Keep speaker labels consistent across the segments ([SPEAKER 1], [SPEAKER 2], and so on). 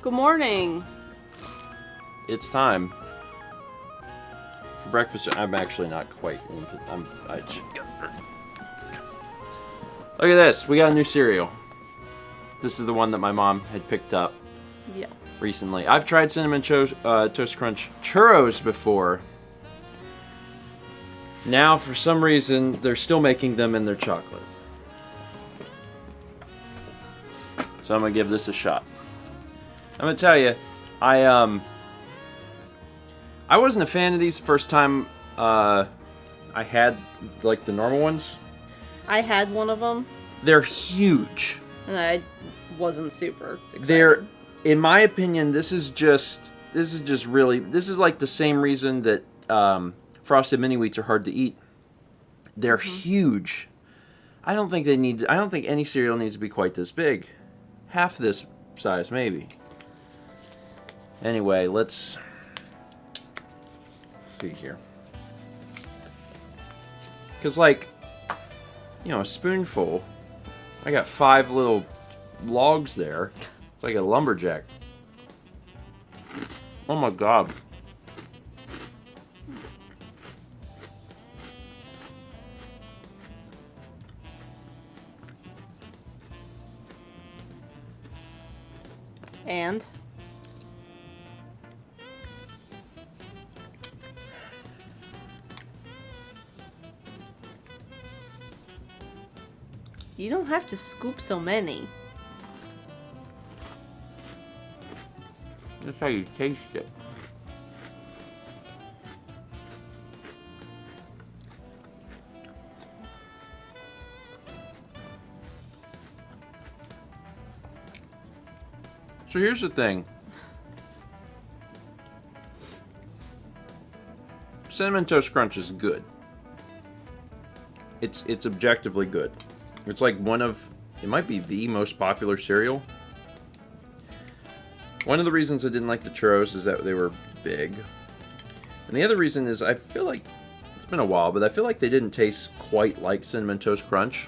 [SPEAKER 1] Good morning.
[SPEAKER 2] It's time for breakfast. I'm actually not quite in. Look at this. We got a new cereal. This is the one that my mom had picked up.
[SPEAKER 1] Yeah.
[SPEAKER 2] Recently. I've tried Cinnamon Toast Crunch churros before. Now, for some reason, they're still making them in their chocolate. So I'm gonna give this a shot. I'm gonna tell you, I wasn't a fan of these the first time I had like the normal ones.
[SPEAKER 1] I had one of them.
[SPEAKER 2] They're huge.
[SPEAKER 1] And I wasn't super excited.
[SPEAKER 2] They're, in my opinion, this is like the same reason that Frosted Mini Wheats are hard to eat. They're huge. I don't think any cereal needs to be quite this big. Half this size, maybe. Anyway, let's see here. Because, like, you know, a spoonful, I got 5 little logs there. It's like a lumberjack. Oh my god.
[SPEAKER 1] And? You don't have to scoop so many.
[SPEAKER 2] That's how you taste it. So here's the thing. Cinnamon Toast Crunch is good. It's objectively good. It's like it might be the most popular cereal. One of the reasons I didn't like the churros is that they were big. And the other reason is I feel like, it's been a while, but I feel like they didn't taste quite like Cinnamon Toast Crunch.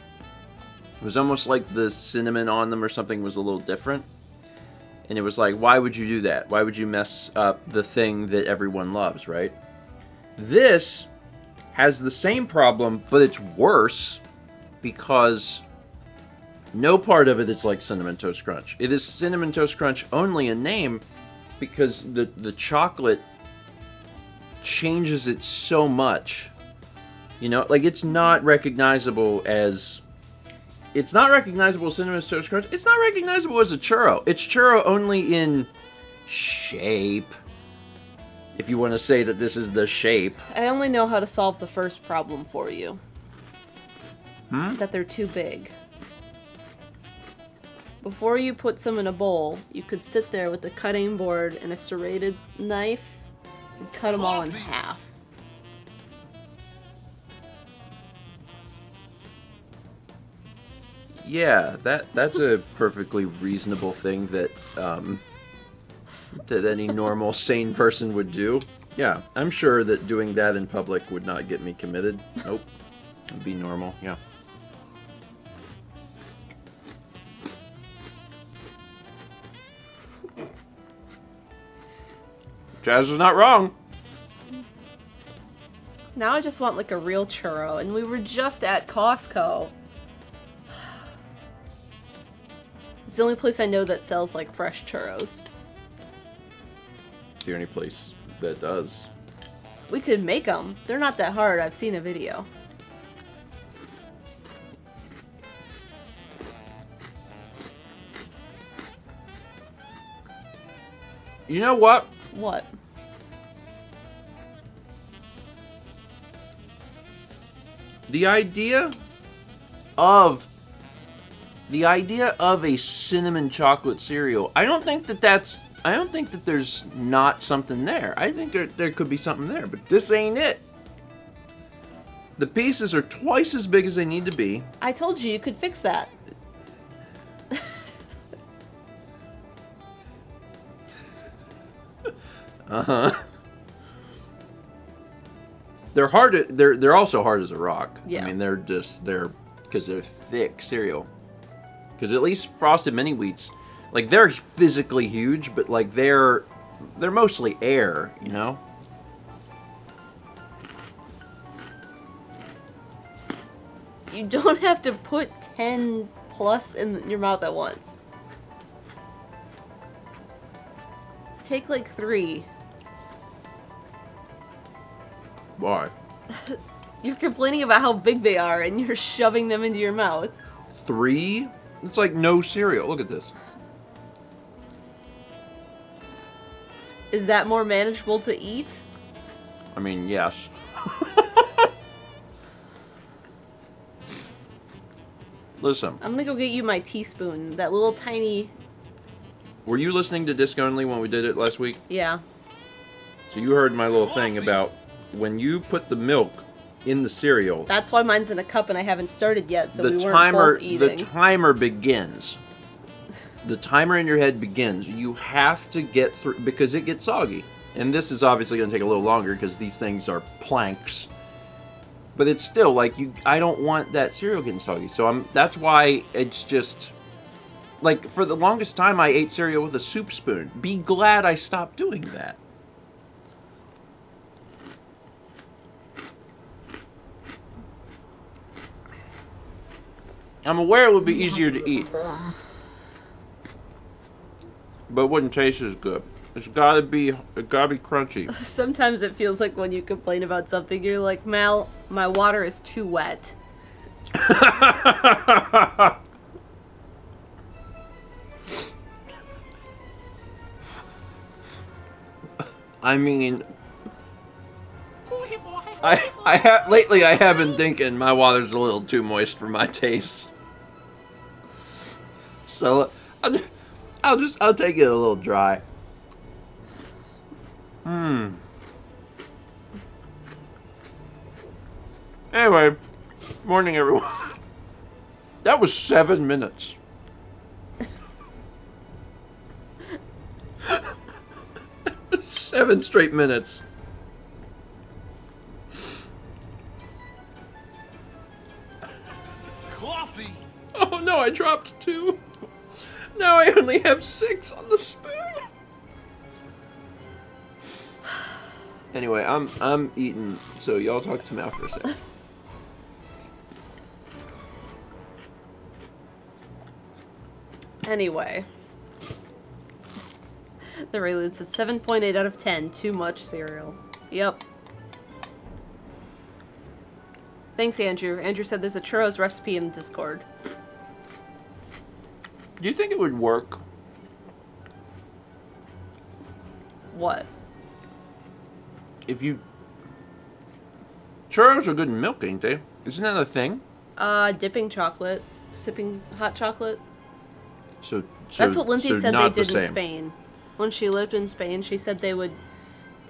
[SPEAKER 2] It was almost like the cinnamon on them or something was a little different. And it was like, why would you do that? Why would you mess up the thing that everyone loves, right? This has the same problem, but it's worse because no part of it is like Cinnamon Toast Crunch. It is Cinnamon Toast Crunch only in name because the chocolate changes it so much. You know, like it's not recognizable as Cinnamon Toast Crunch. It's not recognizable as a churro. It's churro only in shape. If you want to say that this is the shape.
[SPEAKER 1] I only know how to solve the first problem for you. That they're too big. Before you put some in a bowl, you could sit there with a cutting board and a serrated knife and cut them all in half.
[SPEAKER 2] Yeah, that's a perfectly reasonable thing that that any normal, sane person would do. Yeah, I'm sure that doing that in public would not get me committed. Nope. It'd be normal, yeah. Jazz is not wrong.
[SPEAKER 1] Now I just want like a real churro, and we were just at Costco. It's the only place I know that sells like fresh churros.
[SPEAKER 2] It's the only place that does.
[SPEAKER 1] We could make them. They're not that hard. I've seen a video.
[SPEAKER 2] You know what?
[SPEAKER 1] What?
[SPEAKER 2] The idea of a cinnamon chocolate cereal, I don't think that there's not something there. I think there could be something there, but this ain't it. The pieces are twice as big as they need to be.
[SPEAKER 1] I told you could fix that.
[SPEAKER 2] Uh-huh. They're hard. They're also hard as a rock.
[SPEAKER 1] Yeah.
[SPEAKER 2] I mean, because they're thick cereal. Because at least Frosted Mini Wheats, Like, they're physically huge, but, like, they're mostly air, you know?
[SPEAKER 1] You don't have to put 10 plus in your mouth at once. Take like 3.
[SPEAKER 2] Why?
[SPEAKER 1] You're complaining about how big they are and you're shoving them into your mouth.
[SPEAKER 2] 3? It's like no cereal. Look at this.
[SPEAKER 1] Is that more manageable to eat?
[SPEAKER 2] I mean, yes. Listen.
[SPEAKER 1] I'm gonna go get you my teaspoon. That little tiny...
[SPEAKER 2] Were you listening to Disc Only when we did it last week?
[SPEAKER 1] Yeah.
[SPEAKER 2] So you heard my little thing about when you put the milk in the cereal.
[SPEAKER 1] That's why mine's in a cup and I haven't started yet, so we weren't both eating.
[SPEAKER 2] The timer begins. The timer in your head begins. You have to get through, because it gets soggy. And this is obviously going to take a little longer because these things are planks. But it's still like, I don't want that cereal getting soggy. So that's why it's just, like, for the longest time I ate cereal with a soup spoon. Be glad I stopped doing that. I'm aware it would be easier to eat, but it wouldn't taste as good. It gotta be crunchy.
[SPEAKER 1] Sometimes it feels like when you complain about something, you're like, Mal, my water is too wet.
[SPEAKER 2] I mean, lately I have been thinking my water's a little too moist for my tastes. So I'll take it a little dry. Anyway, morning everyone. That was 7 minutes. 7 straight minutes.
[SPEAKER 3] Coffee.
[SPEAKER 2] Oh no, I dropped 2. Now I only have 6 on the spoon. Anyway, I'm eating, so y'all talk to Mal for a second.
[SPEAKER 1] Anyway. The Raylude said 7.8 out of 10. Too much cereal. Yep. Thanks, Andrew. Andrew said there's a churros recipe in Discord.
[SPEAKER 2] Do you think it would work?
[SPEAKER 1] What?
[SPEAKER 2] If you... Churros are good in milk, ain't they? Isn't that a thing?
[SPEAKER 1] Dipping chocolate. Sipping hot chocolate.
[SPEAKER 2] So
[SPEAKER 1] That's what Lindsay said they did
[SPEAKER 2] the
[SPEAKER 1] in Spain. When she lived in Spain, she said they would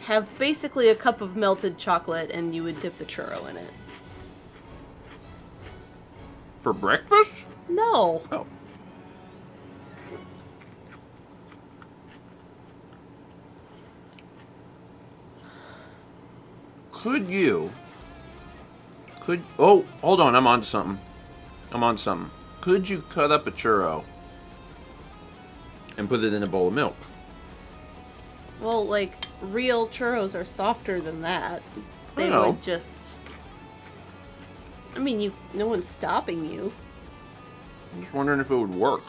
[SPEAKER 1] have basically a cup of melted chocolate and you would dip the churro in it.
[SPEAKER 2] For breakfast?
[SPEAKER 1] No.
[SPEAKER 2] Oh. Oh, hold on, I'm on to something. Could you cut up a churro and put it in a bowl of milk?
[SPEAKER 1] Well, like, real churros are softer than that. They
[SPEAKER 2] know.
[SPEAKER 1] would just... I mean, no one's stopping you.
[SPEAKER 2] I'm just wondering if it would work.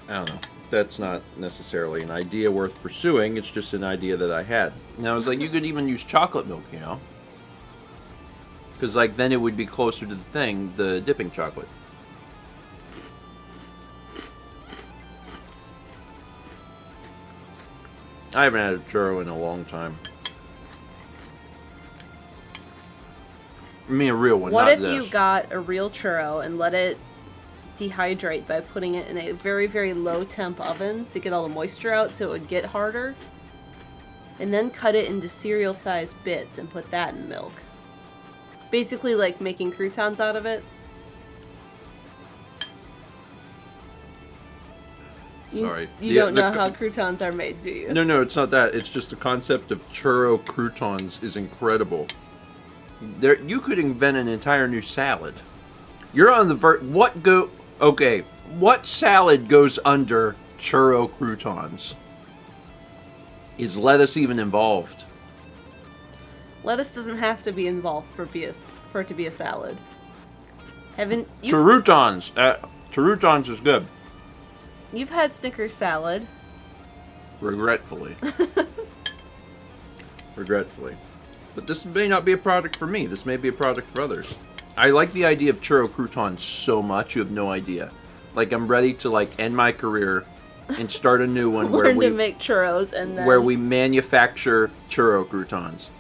[SPEAKER 2] I don't know. That's not necessarily an idea worth pursuing. It's just an idea that I had. Now, it's like you could even use chocolate milk, you know? Because, like, then it would be closer to the thing, the dipping chocolate. I haven't had a churro in a long time. I mean, a real one,
[SPEAKER 1] What
[SPEAKER 2] not
[SPEAKER 1] if
[SPEAKER 2] this.
[SPEAKER 1] you got a real churro and let it dehydrate by putting it in a very, very low temp oven to get all the moisture out so it would get harder? And then cut it into cereal-sized bits and put that in milk. Basically like making croutons out of it.
[SPEAKER 2] Sorry.
[SPEAKER 1] You don't know how croutons are made, do you?
[SPEAKER 2] No, it's not that. It's just the concept of churro croutons is incredible. You could invent an entire new salad. You're on the what salad goes under churro croutons? Is lettuce even involved?
[SPEAKER 1] Lettuce doesn't have to be involved for it to be a salad.
[SPEAKER 2] Croutons. Croutons is good.
[SPEAKER 1] You've had Snickers salad.
[SPEAKER 2] Regretfully. Regretfully. But this may not be a product for me. This may be a product for others. I like the idea of churro croutons so much, you have no idea. Like, I'm ready to, like, end my career and start a new one
[SPEAKER 1] Learn to make churros and then...
[SPEAKER 2] where we manufacture churro croutons.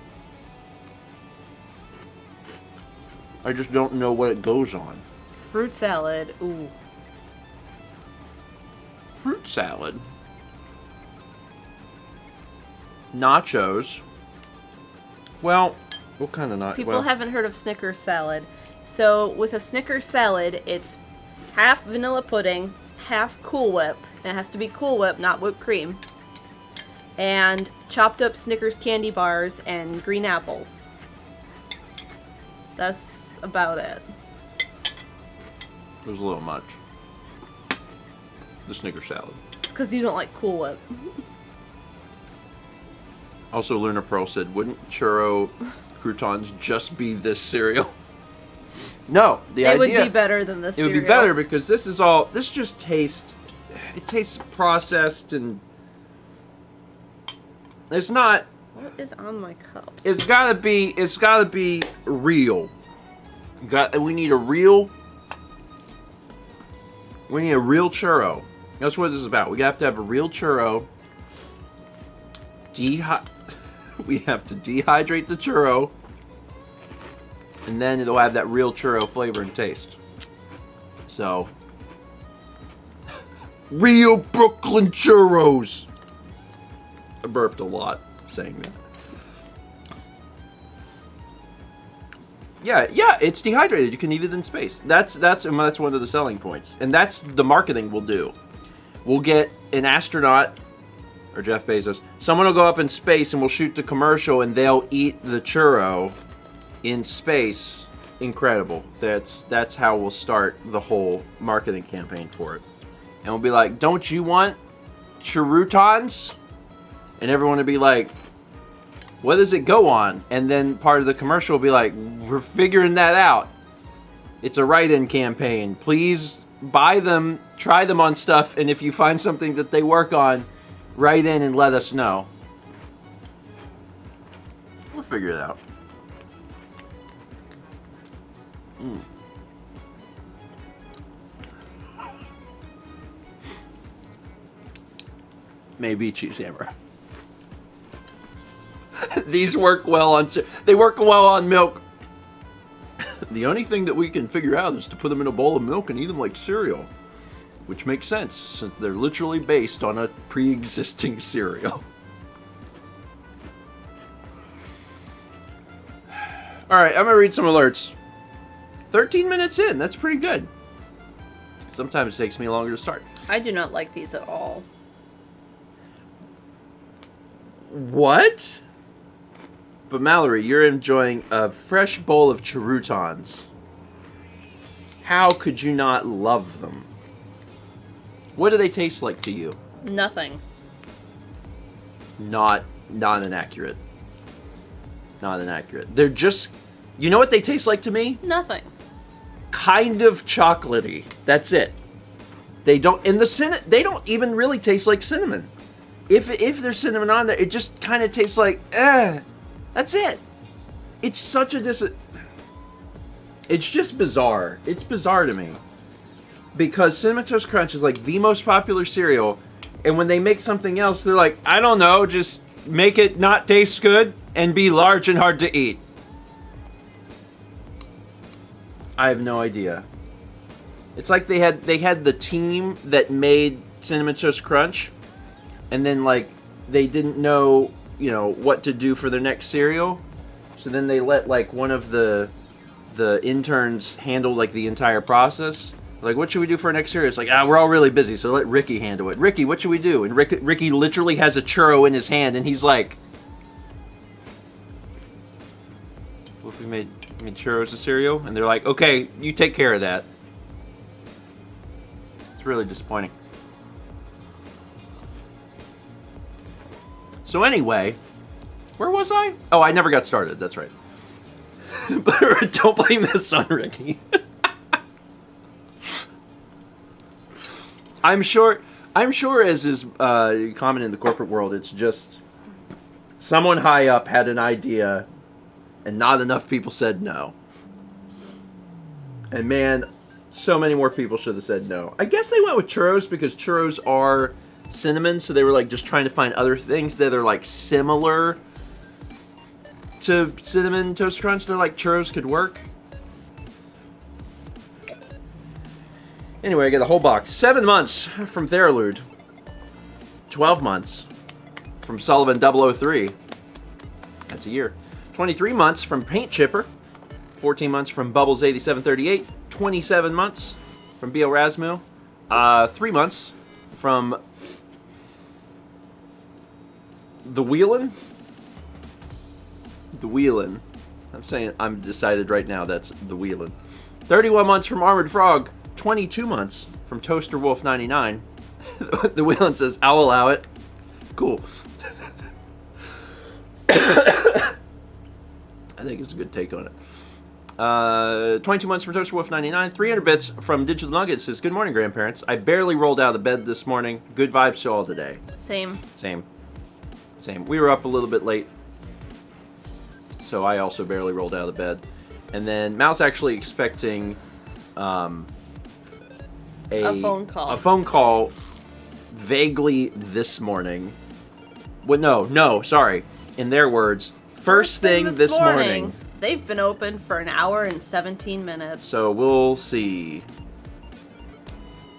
[SPEAKER 2] I just don't know what it goes on.
[SPEAKER 1] Fruit salad. Ooh.
[SPEAKER 2] Fruit salad. Nachos. Well, what kind of nachos?
[SPEAKER 1] People haven't heard of Snickers salad. So, with a Snickers salad, it's half vanilla pudding, half Cool Whip. And it has to be Cool Whip, not whipped cream. And chopped up Snickers candy bars and green apples. That's about it.
[SPEAKER 2] It was a little much. The Snickers salad.
[SPEAKER 1] It's because you don't like Cool Whip.
[SPEAKER 2] Also, Lunar Pearl said, wouldn't churro croutons just be this cereal? No,
[SPEAKER 1] it would be better than this cereal.
[SPEAKER 2] It would be better because this just tastes, it tastes processed and it's not.
[SPEAKER 1] What is on my cup?
[SPEAKER 2] It's gotta be real. We need a real churro. That's what this is about. We have to have a real churro. We have to dehydrate the churro, and then it'll have that real churro flavor and taste. So, real Brooklyn churros. I burped a lot saying that. Yeah, it's dehydrated. You can eat it in space. That's one of the selling points, and that's the marketing we'll do. We'll get an astronaut. Or Jeff Bezos. Someone will go up in space and we'll shoot the commercial and they'll eat the churro in space. Incredible. That's how we'll start the whole marketing campaign for it. And we'll be like, don't you want churrutons? And everyone will be like, what does it go on? And then part of the commercial will be like, we're figuring that out. It's a write-in campaign. Please buy them, try them on stuff, and if you find something that they work on, write in and let us know. We'll figure it out. Maybe cheese hammer. These work well on. They work well on milk. The only thing that we can figure out is to put them in a bowl of milk and eat them like cereal. Which makes sense, since they're literally based on a pre-existing cereal. Alright, I'm gonna read some alerts. 13 minutes in, that's pretty good. Sometimes it takes me longer to start.
[SPEAKER 1] I do not like these at all.
[SPEAKER 2] What? But Mallory, you're enjoying a fresh bowl of churrutons. How could you not love them? What do they taste like to you?
[SPEAKER 1] Nothing.
[SPEAKER 2] Not inaccurate. Not inaccurate. They're just... You know what they taste like to me?
[SPEAKER 1] Nothing.
[SPEAKER 2] Kind of chocolatey. That's it. They don't... And they don't even really taste like cinnamon. If there's cinnamon on there, it just kind of tastes like... That's it. It's such a It's just bizarre. It's bizarre to me. Because Cinnamon Toast Crunch is like the most popular cereal, and when they make something else, they're like, I don't know, just make it not taste good and be large and hard to eat. I have no idea. It's like they had the team that made Cinnamon Toast Crunch, and then like they didn't know, what to do for their next cereal, so then they let like one of the interns handle like the entire process. Like, what should we do for our next cereal? It's like, we're all really busy, so let Ricky handle it. Ricky, what should we do? And Ricky literally has a churro in his hand, and he's like, We made churros a cereal, and they're like, okay, you take care of that. It's really disappointing. So anyway, where was I? Oh, I never got started. That's right. But don't blame this on Ricky. I'm sure as is common in the corporate world, it's just someone high up had an idea and not enough people said no. And man, so many more people should have said no. I guess they went with churros because churros are cinnamon, so they were like just trying to find other things that are like similar to Cinnamon Toast Crunch. They're like churros could work. Anyway, I get a whole box. 7 months from Theralude. 12 months from Sullivan 003. That's a year. 23 months from Paint Chipper. 14 months from Bubbles 8738. 27 months from B.O. Rasmu. 3 months from The Wheelin'. The Wheelin'. I'm decided right now that's The Wheelin'. 31 months from Armored Frog. 22 months from Toaster Wolf 99. The Wheelin' says, I'll allow it. Cool. I think it's a good take on it. 22 months from Toaster Wolf 99. 300 bits from Digital Nuggets says, good morning, grandparents. I barely rolled out of bed this morning. Good vibes to all today.
[SPEAKER 1] Same.
[SPEAKER 2] We were up a little bit late, so I also barely rolled out of bed. And then Mal's actually expecting a phone call vaguely this morning. Well, no, sorry. In their words, first thing this morning.
[SPEAKER 1] They've been open for an hour and 17 minutes.
[SPEAKER 2] So we'll see.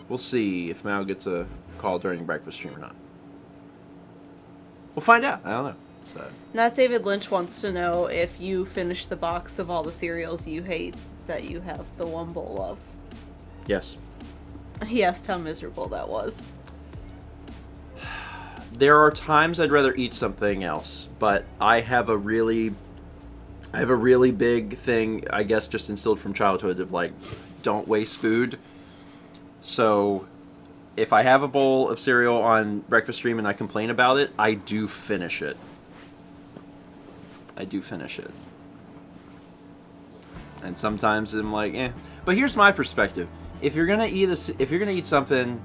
[SPEAKER 2] We'll see if Mal gets a call during the breakfast stream or not. We'll find out. I don't know. So.
[SPEAKER 1] Not David Lynch wants to know if you finished the box of all the cereals you hate that you have the one bowl of.
[SPEAKER 2] Yes.
[SPEAKER 1] He asked how miserable that was.
[SPEAKER 2] There are times I'd rather eat something else, but I have a really big thing, I guess, just instilled from childhood of like, don't waste food. So if I have a bowl of cereal on breakfast stream and I complain about it, I do finish it. And sometimes I'm like, eh. But here's my perspective. If you're gonna eat something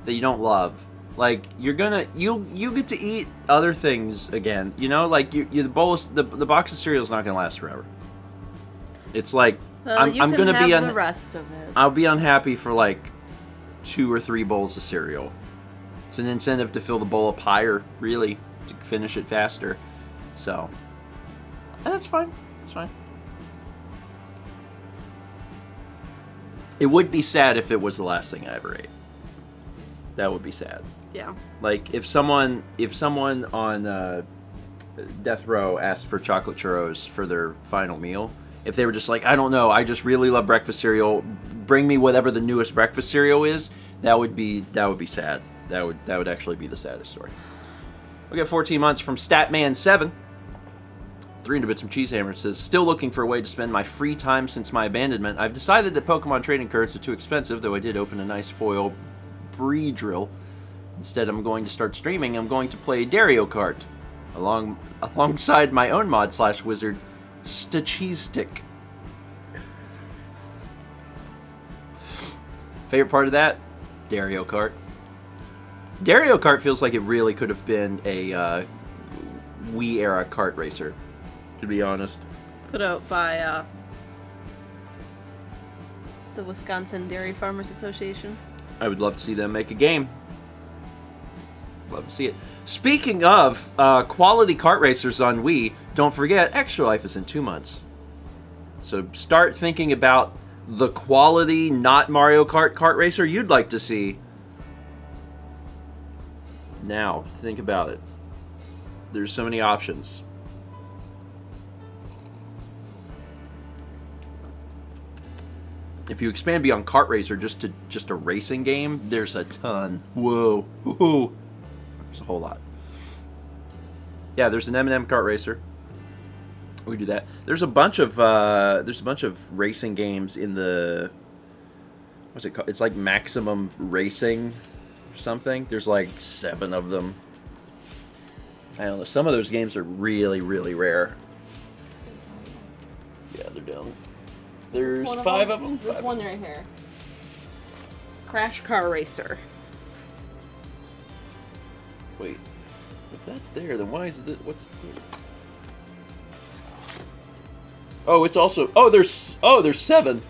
[SPEAKER 2] that you don't love, like you get to eat other things again. You know, like the box of cereal is not gonna last forever. It's like I'm gonna be
[SPEAKER 1] the rest of it.
[SPEAKER 2] I'll be unhappy for like 2 or 3 bowls of cereal. It's an incentive to fill the bowl up higher, really, to finish it faster. So, and that's fine. It's fine. It would be sad if it was the last thing I ever ate. That would be sad.
[SPEAKER 1] Yeah.
[SPEAKER 2] Like if someone on death row asked for chocolate churros for their final meal, if they were just like, I don't know, I just really love breakfast cereal, bring me whatever the newest breakfast cereal is, that would be sad. That would actually be the saddest story. We got 14 months from Statman7. 300 bits from Cheesehammer says, still looking for a way to spend my free time since my abandonment. I've decided that Pokemon trading cards are too expensive, though I did open a nice foil Bree drill. Instead, I'm going to start streaming. I'm going to play Dario Kart alongside my own mod / wizard, Stacheestic. Favorite part of that? Dario Kart. Dario Kart feels like it really could have been a Wii era kart racer, to be honest.
[SPEAKER 1] Put out by the Wisconsin Dairy Farmers Association.
[SPEAKER 2] I would love to see them make a game. Love to see it. Speaking of quality kart racers on Wii, don't forget, Extra Life is in 2 months. So start thinking about the quality, not Mario Kart kart racer you'd like to see. Now, think about it. There's so many options. If you expand beyond kart racer just a racing game, there's a ton. Whoa. Woo-hoo. There's a whole lot. Yeah, there's an M&M kart racer. We do that. There's a bunch of racing games in the, what's it called? It's like Maximum Racing or something. There's like 7 of them. I don't know. Some of those games are really, really rare. Yeah, they're down. There's 5 of them.
[SPEAKER 1] There's one right here. Crash Car Racer.
[SPEAKER 2] Wait, if that's there, then why is this? What's this? Oh, it's also. Oh, there's 7.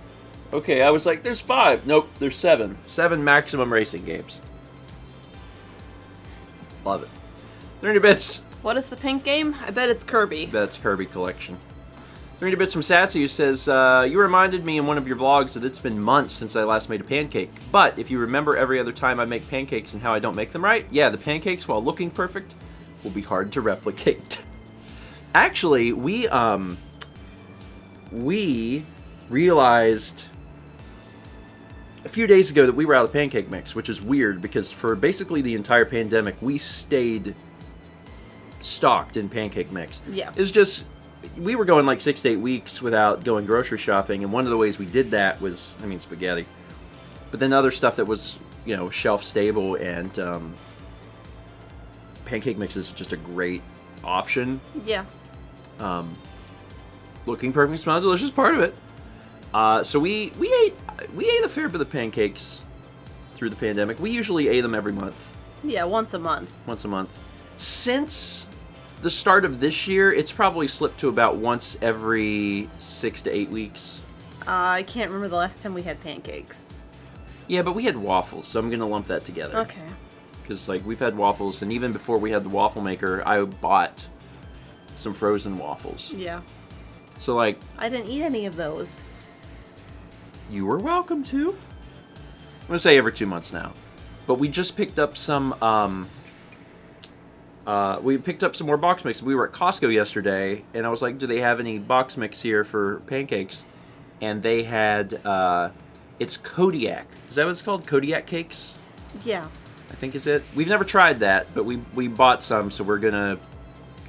[SPEAKER 2] Okay, I was like, there's 5. Nope, there's 7. 7 Maximum Racing games. Love it. 30 bits.
[SPEAKER 1] What is the pink game? I bet it's Kirby.
[SPEAKER 2] I bet it's Kirby Collection. 30 bits from Satsy, who says, you reminded me in one of your vlogs that it's been months since I last made a pancake. But if you remember every other time I make pancakes and how I don't make them right, yeah, the pancakes, while looking perfect, will be hard to replicate. Actually, we realized a few days ago that we were out of pancake mix, which is weird because for basically the entire pandemic, we stayed stocked in pancake mix.
[SPEAKER 1] Yeah.
[SPEAKER 2] It's just, we were going like 6 to 8 weeks without going grocery shopping, and one of the ways we did that was, I mean, spaghetti. But then other stuff that was, you know, shelf stable, and pancake mix is just a great option.
[SPEAKER 1] Yeah.
[SPEAKER 2] Looking perfect, smell delicious, part of it. So we ate a fair bit of pancakes through the pandemic. We usually ate them every month.
[SPEAKER 1] Yeah, once a month.
[SPEAKER 2] Once a month. Since the start of this year, it's probably slipped to about once every 6 to 8 weeks.
[SPEAKER 1] I can't remember the last time we had pancakes.
[SPEAKER 2] Yeah, but we had waffles, so I'm gonna lump that together.
[SPEAKER 1] Okay.
[SPEAKER 2] Because like we've had waffles, and even before we had the waffle maker, I bought some frozen waffles.
[SPEAKER 1] Yeah.
[SPEAKER 2] So like,
[SPEAKER 1] I didn't eat any of those.
[SPEAKER 2] you were welcome to. I'm gonna say every 2 months now, but we just picked up some. We picked up some more box mix. We were at Costco yesterday, and I was like, "Do they have any box mix here for pancakes?" And they had. It's Kodiak. Is that what it's called? Kodiak cakes?
[SPEAKER 1] Yeah.
[SPEAKER 2] I think is it. We've never tried that, but we bought some, so we're gonna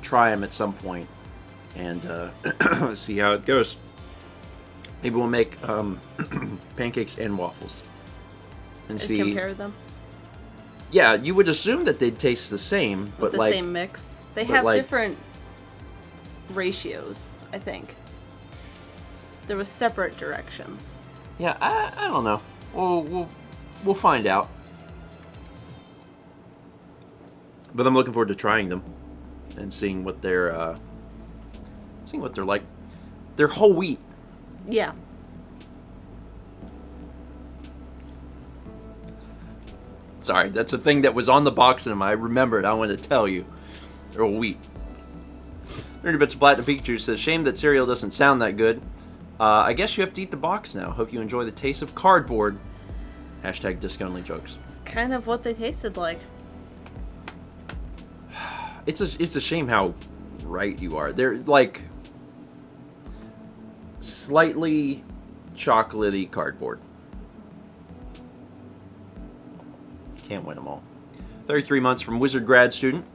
[SPEAKER 2] try them at some point and see how it goes. Maybe we'll make pancakes and waffles and see.
[SPEAKER 1] Compare them.
[SPEAKER 2] Yeah, you would assume that they'd taste the same, but
[SPEAKER 1] With the
[SPEAKER 2] like
[SPEAKER 1] same mix. They have
[SPEAKER 2] like,
[SPEAKER 1] different ratios, I think. There was separate directions.
[SPEAKER 2] Yeah, I don't know. We'll find out. But I'm looking forward to trying them and seeing what they're like. They're whole wheat.
[SPEAKER 1] Yeah.
[SPEAKER 2] Sorry, that's a thing that was on the box and I remembered. I wanted to tell you. They're whole wheat. 30 bits of Platinum Pikachu says, shame that cereal doesn't sound that good. I guess you have to eat the box now. Hope you enjoy the taste of cardboard. Hashtag disc-only jokes.
[SPEAKER 1] It's kind of what they tasted like.
[SPEAKER 2] It's a shame how right you are. They're like slightly chocolatey cardboard. Can't win them all. 33 months from Wizard grad student.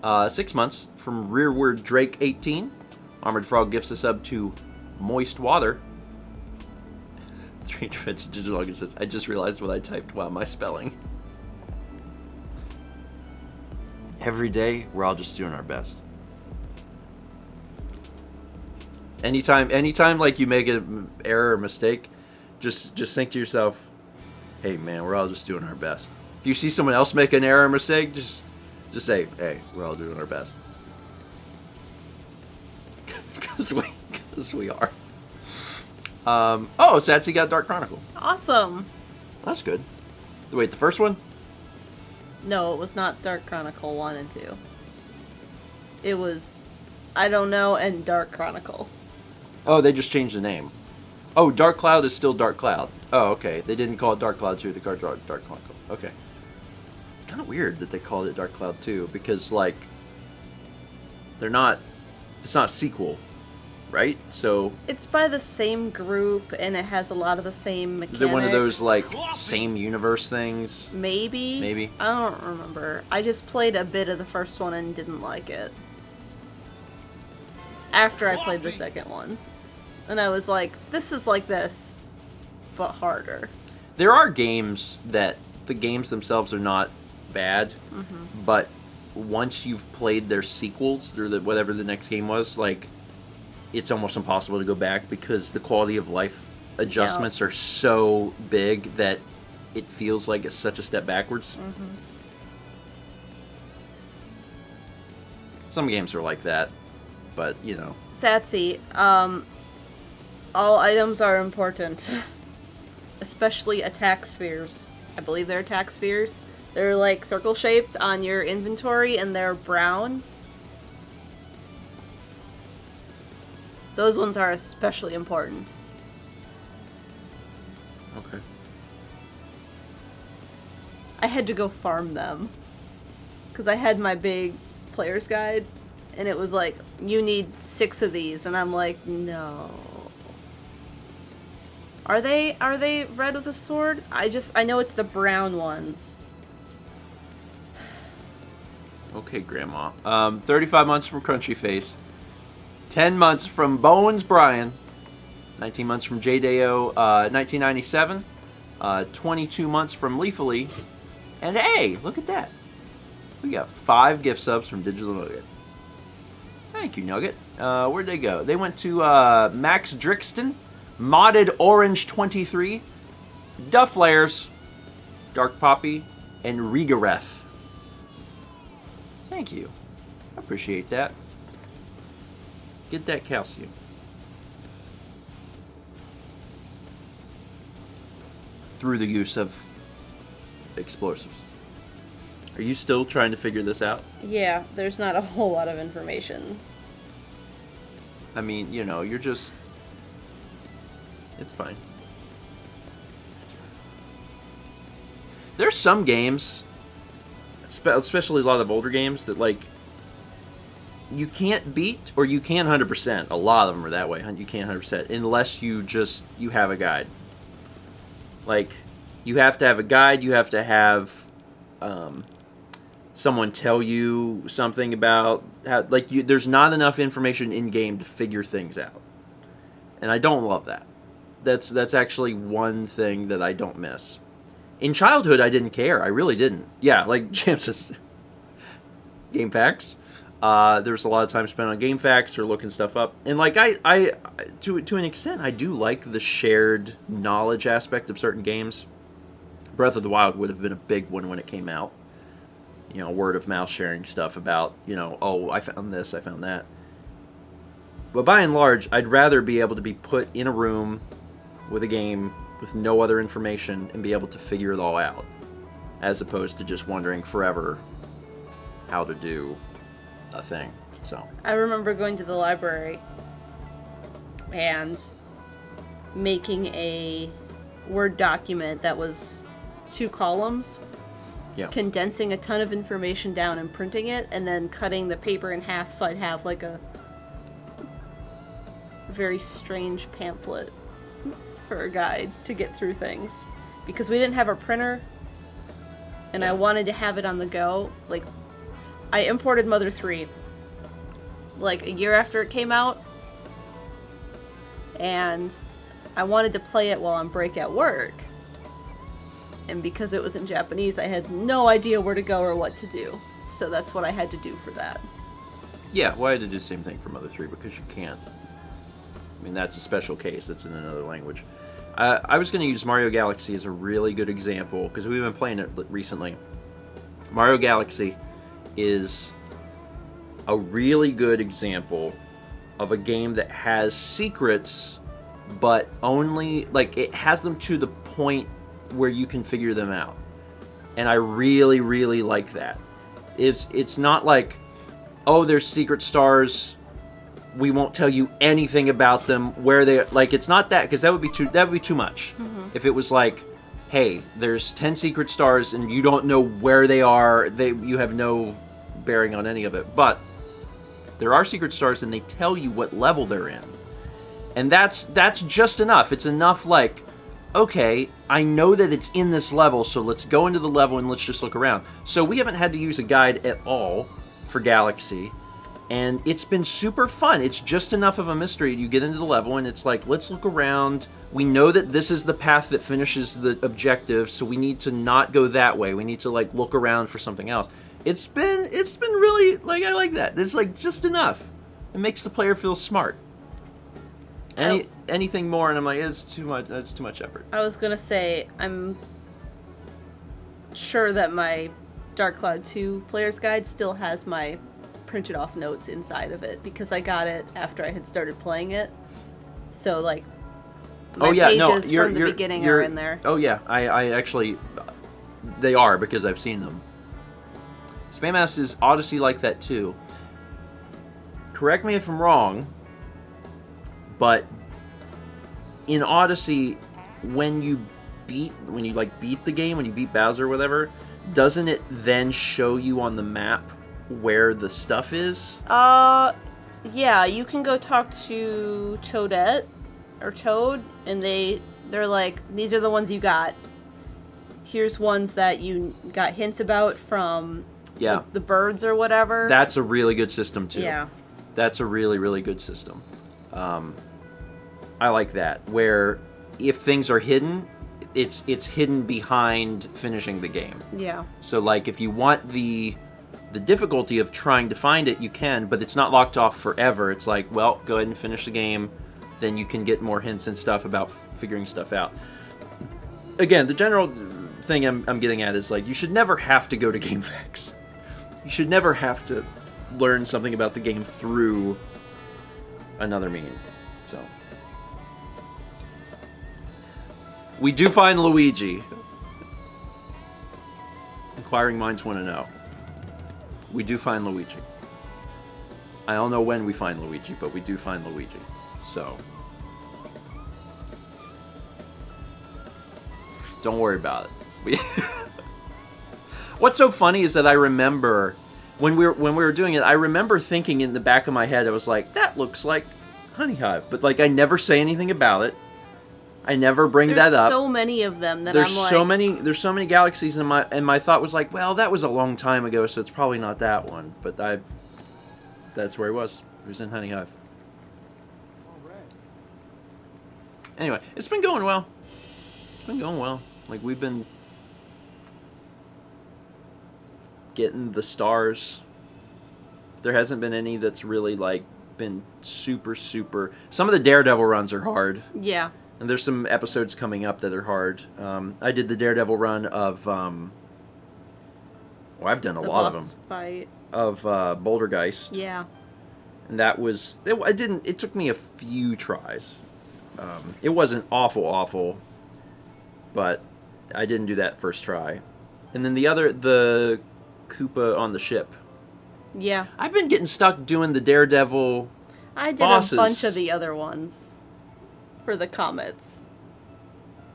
[SPEAKER 2] 6 months from Rearward Drake 18. Armored Frog gifts a sub to Moist Water. 3 Dreads Digital says, I just realized what I typed. Wow, my spelling. Every day, we're all just doing our best. Anytime like you make an error or mistake, just think to yourself, hey man, we're all just doing our best. If you see someone else make an error or mistake, just say, hey, we're all doing our best. Because we are. Oh, Satsy got Dark Chronicle.
[SPEAKER 1] Awesome.
[SPEAKER 2] That's good. Wait, the first one?
[SPEAKER 1] No, it was not Dark Chronicle 1 and 2. It was I Don't Know and Dark Chronicle.
[SPEAKER 2] Oh, they just changed the name. Oh, Dark Cloud is still Dark Cloud. Oh, okay. They didn't call it Dark Cloud 2, they called it Dark Chronicle. Okay. It's kind of weird that they called it Dark Cloud 2 because, like, it's not a sequel, right? So
[SPEAKER 1] It's by the same group and it has a lot of the same mechanics.
[SPEAKER 2] is it one of those, like, same universe things?
[SPEAKER 1] Maybe.
[SPEAKER 2] Maybe.
[SPEAKER 1] I don't remember. I just played a bit of the first one and didn't like it. after I played the second one. And I was like, this is like this, but harder.
[SPEAKER 2] There are games that the games themselves are not bad, but once you've played their sequels through whatever the next game was, like, it's almost impossible to go back because the quality of life adjustments are so big that it feels like it's such a step backwards. Some games are like that, but, you know.
[SPEAKER 1] Satsy, all items are important. Especially attack spheres. I believe they're attack spheres. They're like circle-shaped on your inventory, and they're brown. Those ones are especially important.
[SPEAKER 2] Okay.
[SPEAKER 1] I had to go farm them. Because I had my big player's guide, and it was like, you need 6 of these, and I'm like, no. Are they red with a sword? I know it's the brown ones.
[SPEAKER 2] Okay, Grandma. 35 months from Crunchy Face. 10 months from Bones Brian. 19 months from J-Deo, 1997. 22 months from Leafly. And hey, look at that. We got 5 gift subs from Digital Nugget. Thank you, Nugget. Where'd they go? They went to Max Drixton, Modded Orange 23, Duff Layers, Dark Poppy, and Regareth. Thank you. I appreciate that. Get that calcium. Through the use of explosives. Are you still trying to figure this out?
[SPEAKER 1] Yeah, there's not a whole lot of information.
[SPEAKER 2] I mean, you know, you're just... It's fine. There's some games, especially a lot of older games, that, like, you can't beat, or you can 100%. A lot of them are that way. You can't 100% unless you have a guide. Like, you have to have a guide, you have to have someone tell you something about how, like, there's not enough information in-game to figure things out. And I don't love that. That's actually one thing that I don't miss. In childhood, I didn't care. I really didn't. Yeah, like Jam says, game facts. There's a lot of time spent on game facts or looking stuff up. And like I to an extent, I do like the shared knowledge aspect of certain games. Breath of the Wild would have been a big one when it came out. You know, word of mouth sharing stuff about, you know, oh, I found this, I found that. But by and large, I'd rather be able to be put in a room with a game with no other information and be able to figure it all out, as opposed to just wondering forever how to do a thing. So
[SPEAKER 1] I remember going to the library and making a Word document that was 2 columns, condensing a ton of information down and printing it, and then cutting the paper in half so I'd have like a very strange pamphlet for a guide to get through things. Because we didn't have a printer, and I wanted to have it on the go. Like, I imported Mother 3 like a year after it came out, and I wanted to play it while on break at work. And because it was in Japanese, I had no idea where to go or what to do. So that's what I had to do for that.
[SPEAKER 2] yeah, well, I had to do the same thing for Mother 3 because you can't. I mean, that's a special case. It's in another language. I was going to use Mario Galaxy as a really good example because we've been playing it recently. Mario Galaxy is a really good example of a game that has secrets, but only, like, it has them to the point where you can figure them out. And I really, really like that. It's not like, oh, there's secret stars, we won't tell you anything about them, where they, like, it's not that, because that would be too much. Mm-hmm. If it was like, hey, there's 10 secret stars and you don't know where they are, you have no bearing on any of it. But there are secret stars and they tell you what level they're in. And that's just enough. It's enough, like, okay, I know that it's in this level, so let's go into the level and let's just look around. So we haven't had to use a guide at all for Galaxy. And it's been super fun. It's just enough of a mystery. You get into the level and it's like, let's look around. We know that this is the path that finishes the objective, so we need to not go that way. We need to like look around for something else. It's been really, like, I like that. It's like just enough. It makes the player feel smart. Anything more and I'm like, it's too much. That's too much effort.
[SPEAKER 1] I was gonna say, I'm sure that my Dark Cloud 2 player's guide still has my printed off notes inside of it, because I got it after I had started playing it. So like my pages from the beginning are in there.
[SPEAKER 2] Oh yeah, I actually, they are, because I've seen them. Spam asks, is Odyssey like that too? Correct me if I'm wrong, but in Odyssey, when you beat the game, when you beat Bowser or whatever, doesn't it then show you on the map where the stuff is?
[SPEAKER 1] Yeah, you can go talk to Toadette or Toad, and they're like, these are the ones you got. Here's ones that you got hints about from the birds or whatever.
[SPEAKER 2] That's a really good system too.
[SPEAKER 1] Yeah.
[SPEAKER 2] That's a really, really good system. I like that, where if things are hidden, it's hidden behind finishing the game.
[SPEAKER 1] Yeah.
[SPEAKER 2] So like if you want the difficulty of trying to find it, you can, but it's not locked off forever. It's like, well, go ahead and finish the game, then you can get more hints and stuff about figuring stuff out. Again, the general thing I'm getting at is like, you should never have to go to GameFAQs. You should never have to learn something about the game through another means. So we do find Luigi. Inquiring minds want to know. We do find Luigi. I don't know when we find Luigi, but we do find Luigi. So don't worry about it. What's so funny is that I remember when we were doing it, I remember thinking in the back of my head, I was like, that looks like Honey Hive, but like I never say anything about it. I never bring that up.
[SPEAKER 1] There's so many of them that
[SPEAKER 2] there's
[SPEAKER 1] I'm like...
[SPEAKER 2] There's so many galaxies, and my thought was like, well, that was a long time ago, so it's probably not that one. But that's where he was. He was in Honey Hive.
[SPEAKER 3] All right.
[SPEAKER 2] Anyway, it's been going well. It's been going well. Like, we've been getting the stars. There hasn't been any that's really, like, been super... Some of the Daredevil runs are hard.
[SPEAKER 1] Yeah.
[SPEAKER 2] And there's some episodes coming up that are hard. I did the Daredevil run of... well, I've done a lot of them.
[SPEAKER 1] Fight.
[SPEAKER 2] Of Bouldergeist.
[SPEAKER 1] Yeah.
[SPEAKER 2] And that was... It took me a few tries. It wasn't awful, but I didn't do that first try. And then the Koopa on the ship.
[SPEAKER 1] Yeah.
[SPEAKER 2] I've been getting stuck doing the Daredevil
[SPEAKER 1] I did
[SPEAKER 2] bosses.
[SPEAKER 1] a bunch of the other ones for the comets.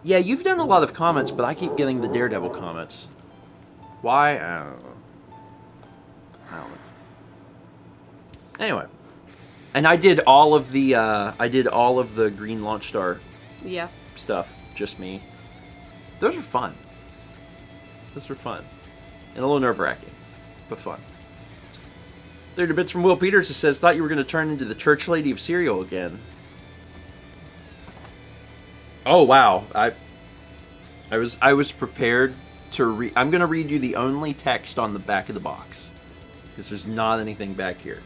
[SPEAKER 2] Yeah, you've done a lot of comets, but I keep getting the Daredevil comets. Why? I don't know. Anyway. And I did all of the Green Launch Star stuff. Just me. Those are fun. And a little nerve-wracking, but fun. 30 bits from Will Peters who says, thought you were going to turn into the Church Lady of Cereal again. Oh, wow. I was prepared to read. I'm going to read you the only text on the back of the box, because there's not anything back here.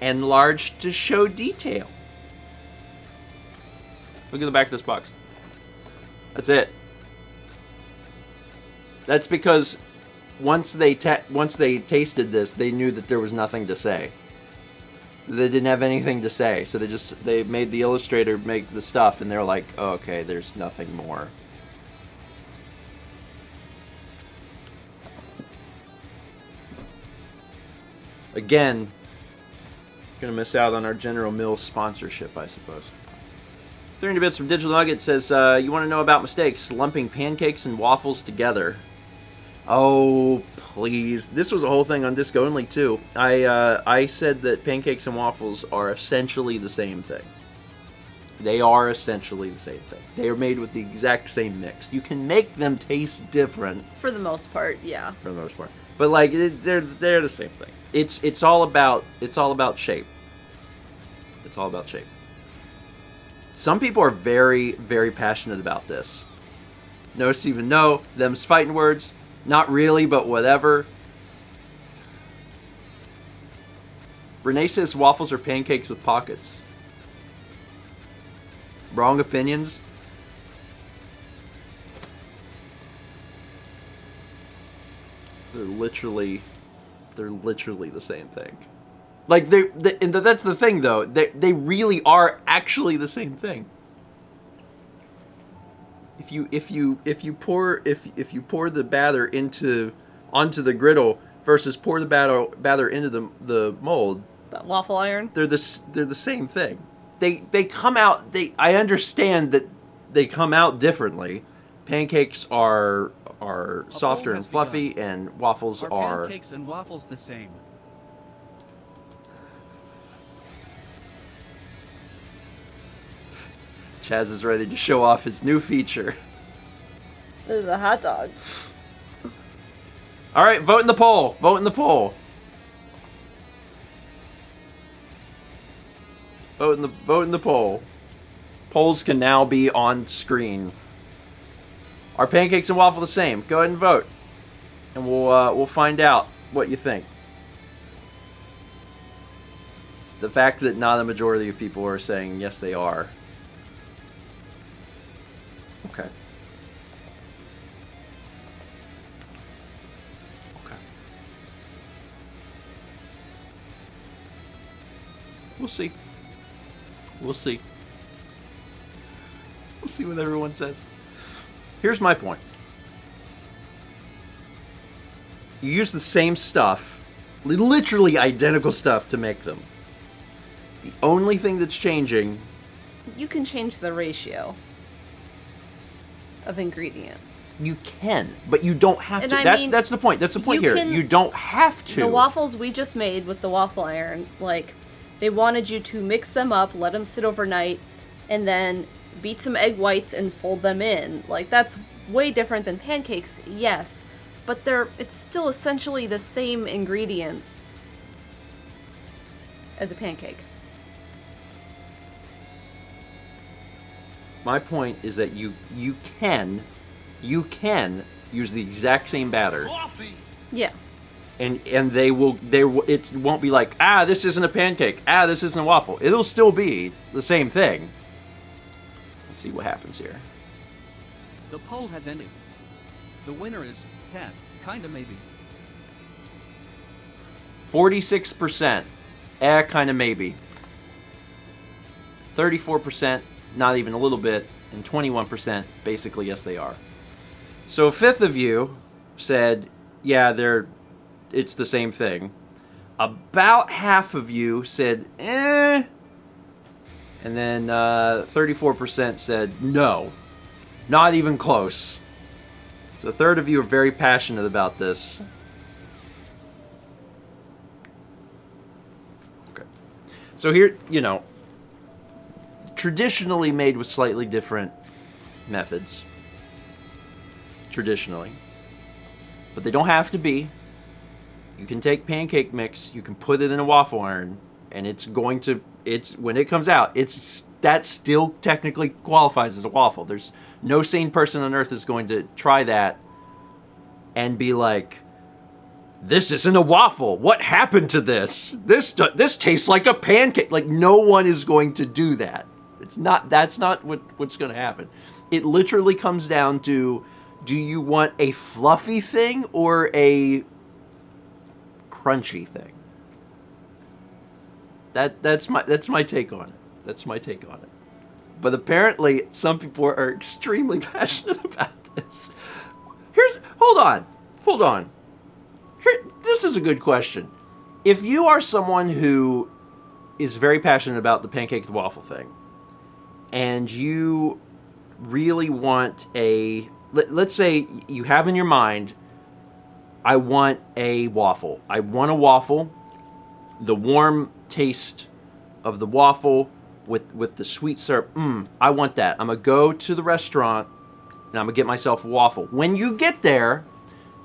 [SPEAKER 2] Enlarged to show detail. Look at the back of this box. That's it. That's because once they tasted this, they knew that there was nothing to say. They didn't have anything to say, so they made the illustrator make the stuff, and they're like, oh, okay, there's nothing more. Again, gonna miss out on our General Mills sponsorship, I suppose. 30 bits from Digital Nugget says, you want to know about mistakes? Lumping pancakes and waffles together. Oh, please. This was a whole thing on Disc Only, too. I said that pancakes and waffles are essentially the same thing. They are essentially the same thing. They are made with the exact same mix. You can make them taste different.
[SPEAKER 1] For the most part, yeah.
[SPEAKER 2] For the most part. But like they're the same thing. It's all about shape. It's all about shape. Some people are very, very passionate about this. No, Stephen, no. Them's fighting words. Not really, but whatever. Renee says waffles are pancakes with pockets. Wrong opinions. They're literally the same thing. Like and that's the thing though. They really are actually the same thing. If you pour the batter onto the griddle versus pour the batter into the mold,
[SPEAKER 1] That waffle iron.
[SPEAKER 2] they're the same thing. They come out. I understand that they come out differently. Pancakes are softer and fluffy, and waffles are
[SPEAKER 4] pancakes and waffles the same.
[SPEAKER 2] Chaz is ready to show off his new feature.
[SPEAKER 1] This is a hot dog.
[SPEAKER 2] All right, vote in the poll. Vote in the poll. Vote in the poll. Polls can now be on screen. Are pancakes and waffle the same? Go ahead and vote, and we'll find out what you think. The fact that not a majority of people are saying yes, they are. Okay. Okay. We'll see. We'll see. We'll see what everyone says. Here's my point. You use the same stuff, literally identical stuff, to make them. The only thing that's changing...
[SPEAKER 1] You can change the ratio of ingredients.
[SPEAKER 2] You can, but you don't have
[SPEAKER 1] And
[SPEAKER 2] to.
[SPEAKER 1] I mean,
[SPEAKER 2] That's the point. That's the point here.
[SPEAKER 1] can-
[SPEAKER 2] You don't have to.
[SPEAKER 1] The waffles we just made with the waffle iron, like, they wanted you to mix them up, let them sit overnight, and then beat some egg whites and fold them in. Like, that's way different than pancakes, yes, but it's still essentially the same ingredients as a pancake.
[SPEAKER 2] My point is that you can use the exact same batter,
[SPEAKER 1] Yeah.
[SPEAKER 2] and it won't be like, this isn't a pancake, this isn't a waffle. It'll still be the same thing. Let's see what happens here.
[SPEAKER 4] The poll has ended. The winner is cat, kinda maybe.
[SPEAKER 2] 46%, kinda maybe. 34%, not even a little bit, and 21%, basically yes they are. So a fifth of you said, yeah, it's the same thing. About half of you said, and then 34% said, no, not even close. So a third of you are very passionate about this. Okay. So here, traditionally made with slightly different methods. Traditionally. But they don't have to be. You can take pancake mix, you can put it in a waffle iron, and when it comes out, that still technically qualifies as a waffle. There's no sane person on earth is going to try that and be like, this isn't a waffle. What happened to this? This tastes like a pancake. Like, no one is going to do that. That's not what's going to happen. It literally comes down to, do you want a fluffy thing or a crunchy thing? That's my take on it. That's my take on it. But apparently some people are extremely passionate about this. Hold on. This is a good question. If you are someone who is very passionate about the pancake and waffle thing, and you really want let's say you have in your mind, I want a waffle. I want a waffle. The warm taste of the waffle with the sweet syrup. I want that. I'm going to go to the restaurant and I'm going to get myself a waffle. When you get there,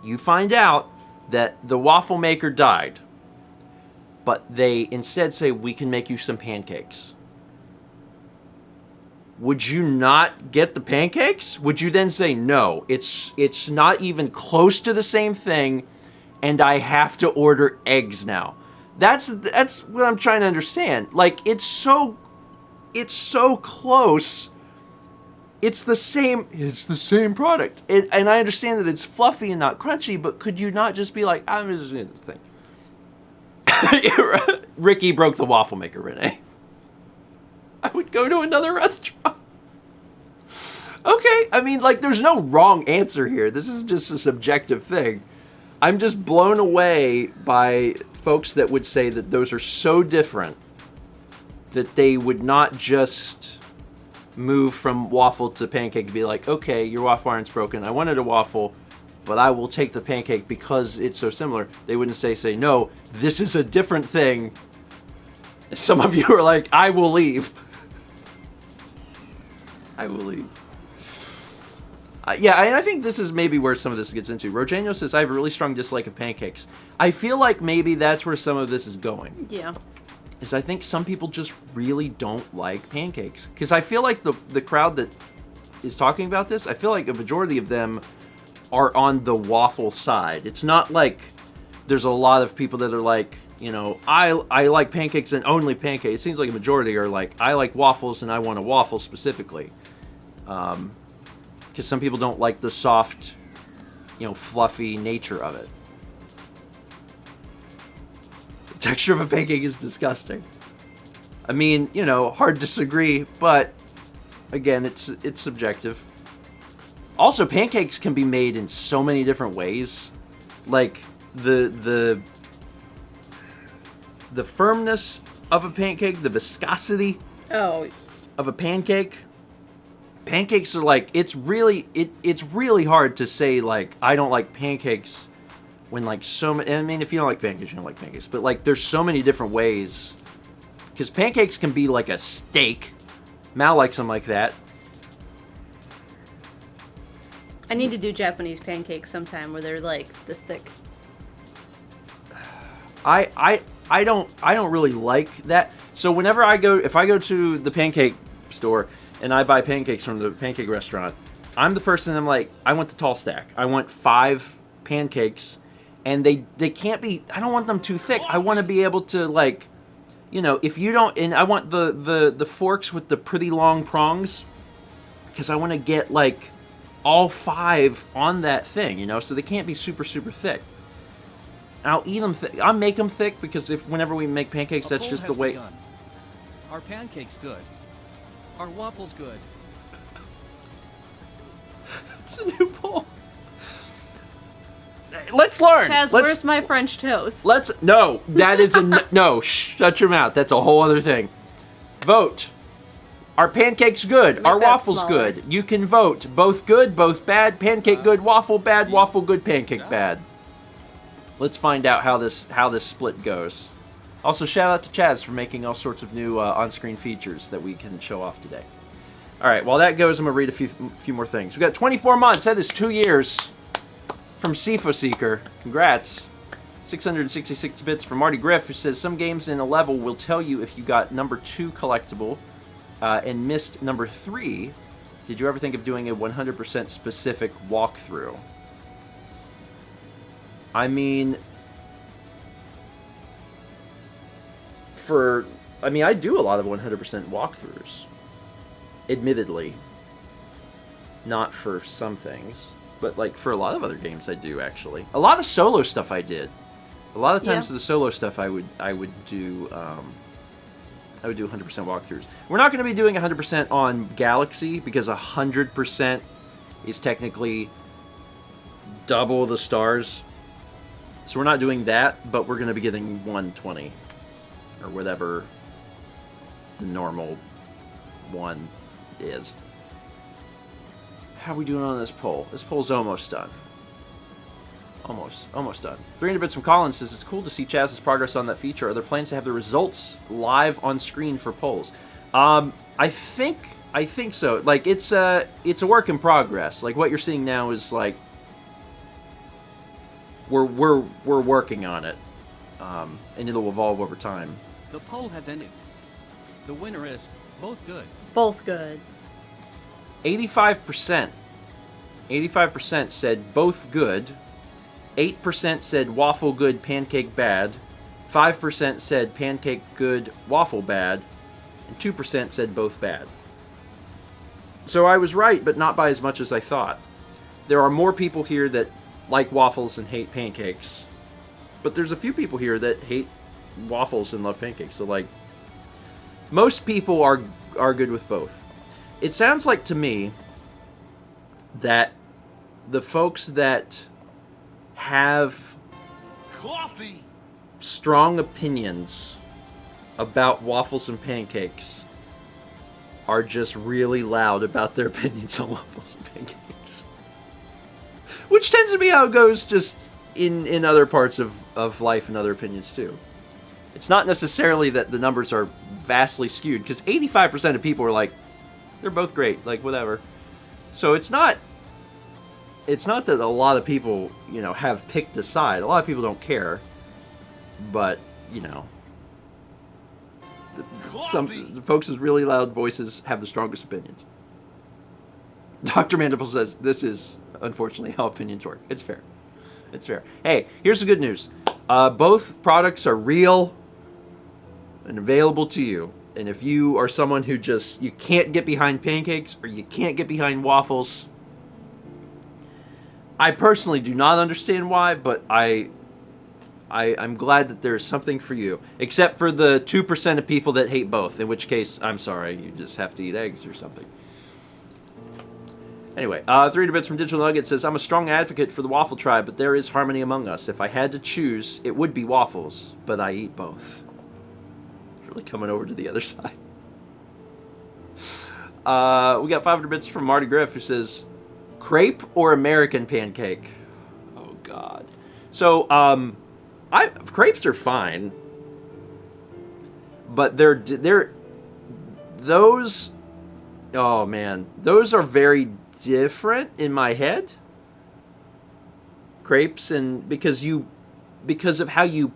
[SPEAKER 2] you find out that the waffle maker died, but they instead say, we can make you some pancakes, would you not get the pancakes? Would you then say, no, it's not even close to the same thing, and I have to order eggs now? That's what I'm trying to understand. Like, it's so close. It's the same product. And I understand that it's fluffy and not crunchy, but could you not just be like, I'm just doing the thing. Ricky broke the waffle maker, Renee. I would go to another restaurant. Okay, I mean, like, there's no wrong answer here. This is just a subjective thing. I'm just blown away by folks that would say that those are so different that they would not just move from waffle to pancake and be like, okay, your waffle iron's broken. I wanted a waffle, but I will take the pancake because it's so similar. They wouldn't say, no, this is a different thing. Some of you are like, I will leave. I will leave. Yeah, I think this is maybe where some of this gets into. Rogenio says, I have a really strong dislike of pancakes. I feel like maybe that's where some of this is going.
[SPEAKER 1] Yeah.
[SPEAKER 2] Is I think some people just really don't like pancakes. Because I feel like the crowd that is talking about this, I feel like a majority of them are on the waffle side. It's not like there's a lot of people that are like, you know, I like pancakes and only pancakes. It seems like a majority are like, I like waffles and I want a waffle specifically. Because some people don't like the soft, you know, fluffy nature of it. The texture of a pancake is disgusting. I mean, you know, hard to disagree, but again, it's subjective. Also, pancakes can be made in so many different ways. Like the firmness of a pancake, the viscosity of a pancake. Pancakes are like, it's really hard to say, like, I don't like pancakes when, like, so many, I mean, if you don't like pancakes, you don't like pancakes, but, like, there's so many different ways, because pancakes can be like a steak. Mal likes them like that.
[SPEAKER 1] I need to do Japanese pancakes sometime where they're, like, this thick.
[SPEAKER 2] I don't really like that. So whenever if I go to the pancake store and I buy pancakes from the pancake restaurant, I'm the person, I'm like, I want the tall stack. I want 5 pancakes, and they can't be, I don't want them too thick. I want to be able to, like, you know, if you don't, and I want the forks with the pretty long prongs, because I want to get, like, all 5 on that thing, you know, so they can't be super, super thick. I'll eat them thick. I'll make them thick, because whenever we make pancakes, that's just the way.
[SPEAKER 4] Begun. Are pancakes good? Are waffles good?
[SPEAKER 2] It's a new poll. Let's learn.
[SPEAKER 1] Chaz, where's my French toast?
[SPEAKER 2] No, that is no, shut your mouth. That's a whole other thing. Vote. Are pancakes good?
[SPEAKER 1] Make
[SPEAKER 2] Are
[SPEAKER 1] that
[SPEAKER 2] waffles
[SPEAKER 1] smaller.
[SPEAKER 2] good? You can vote. Both good, both bad. Pancake good, waffle bad, waffle good, pancake bad. Let's find out how this split goes. Also, shout out to Chaz for making all sorts of new on-screen features that we can show off today. All right, while that goes, I'm going to read a few more things. We got 24 months. That is 2 years from Sifo Seeker. Congrats. 666 bits from Marty Griff, who says, some games in a level will tell you if you got number 2 collectible and missed number 3. Did you ever think of doing a 100% specific walkthrough? I mean, I do a lot of 100% walkthroughs. Admittedly. Not for some things. But, like, for a lot of other games I do, actually. A lot of solo stuff I did. A lot of times the solo stuff I would do 100% walkthroughs. We're not going to be doing 100% on Galaxy, because 100% is technically double the stars. So we're not doing that, but we're going to be getting 120. Or whatever the normal one is. How are we doing on this poll? This poll's almost done. Almost done. 300 bits from Colin says, it's cool to see Chaz's progress on that feature. Are there plans to have the results live on screen for polls? I think so. Like, it's a work in progress. Like, what you're seeing now is, like, we're working on it, and it'll evolve over time.
[SPEAKER 4] The poll has ended. The winner is both good.
[SPEAKER 1] Both good.
[SPEAKER 2] 85% said both good. 8% said waffle good, pancake bad. 5% said pancake good, waffle bad. And 2% said both bad. So I was right, but not by as much as I thought. There are more people here that like waffles and hate pancakes. But there's a few people here that hate waffles and love pancakes. So, like, most people are good with both. It sounds like to me that the folks that have
[SPEAKER 5] Coffee.
[SPEAKER 2] strong opinions about waffles and pancakes are just really loud about their opinions on waffles and pancakes. Which tends to be how it goes just in other parts of life and other opinions too. It's not necessarily that the numbers are vastly skewed, because 85% of people are like, they're both great, like whatever. So it's not that a lot of people, have picked a side. A lot of people don't care. But, the folks with really loud voices have the strongest opinions. Dr. Mandible says this is, unfortunately, how opinions work. It's fair. It's fair. Hey, here's the good news. Both products are real and available to you. And if you are someone who you can't get behind pancakes or you can't get behind waffles, I personally do not understand why, but I'm glad that there's something for you. Except for the 2% of people that hate both, in which case, I'm sorry, you just have to eat eggs or something. Anyway, 3 bits from Digital Nugget says, I'm a strong advocate for the waffle tribe, but there is harmony among us. If I had to choose, it would be waffles, but I eat both. Really coming over to the other side. We got 500 bits from Marty Griff, who says, crepe or American pancake? Oh, God. So, crepes are fine, but those are very different in my head. Crepes, and because of how you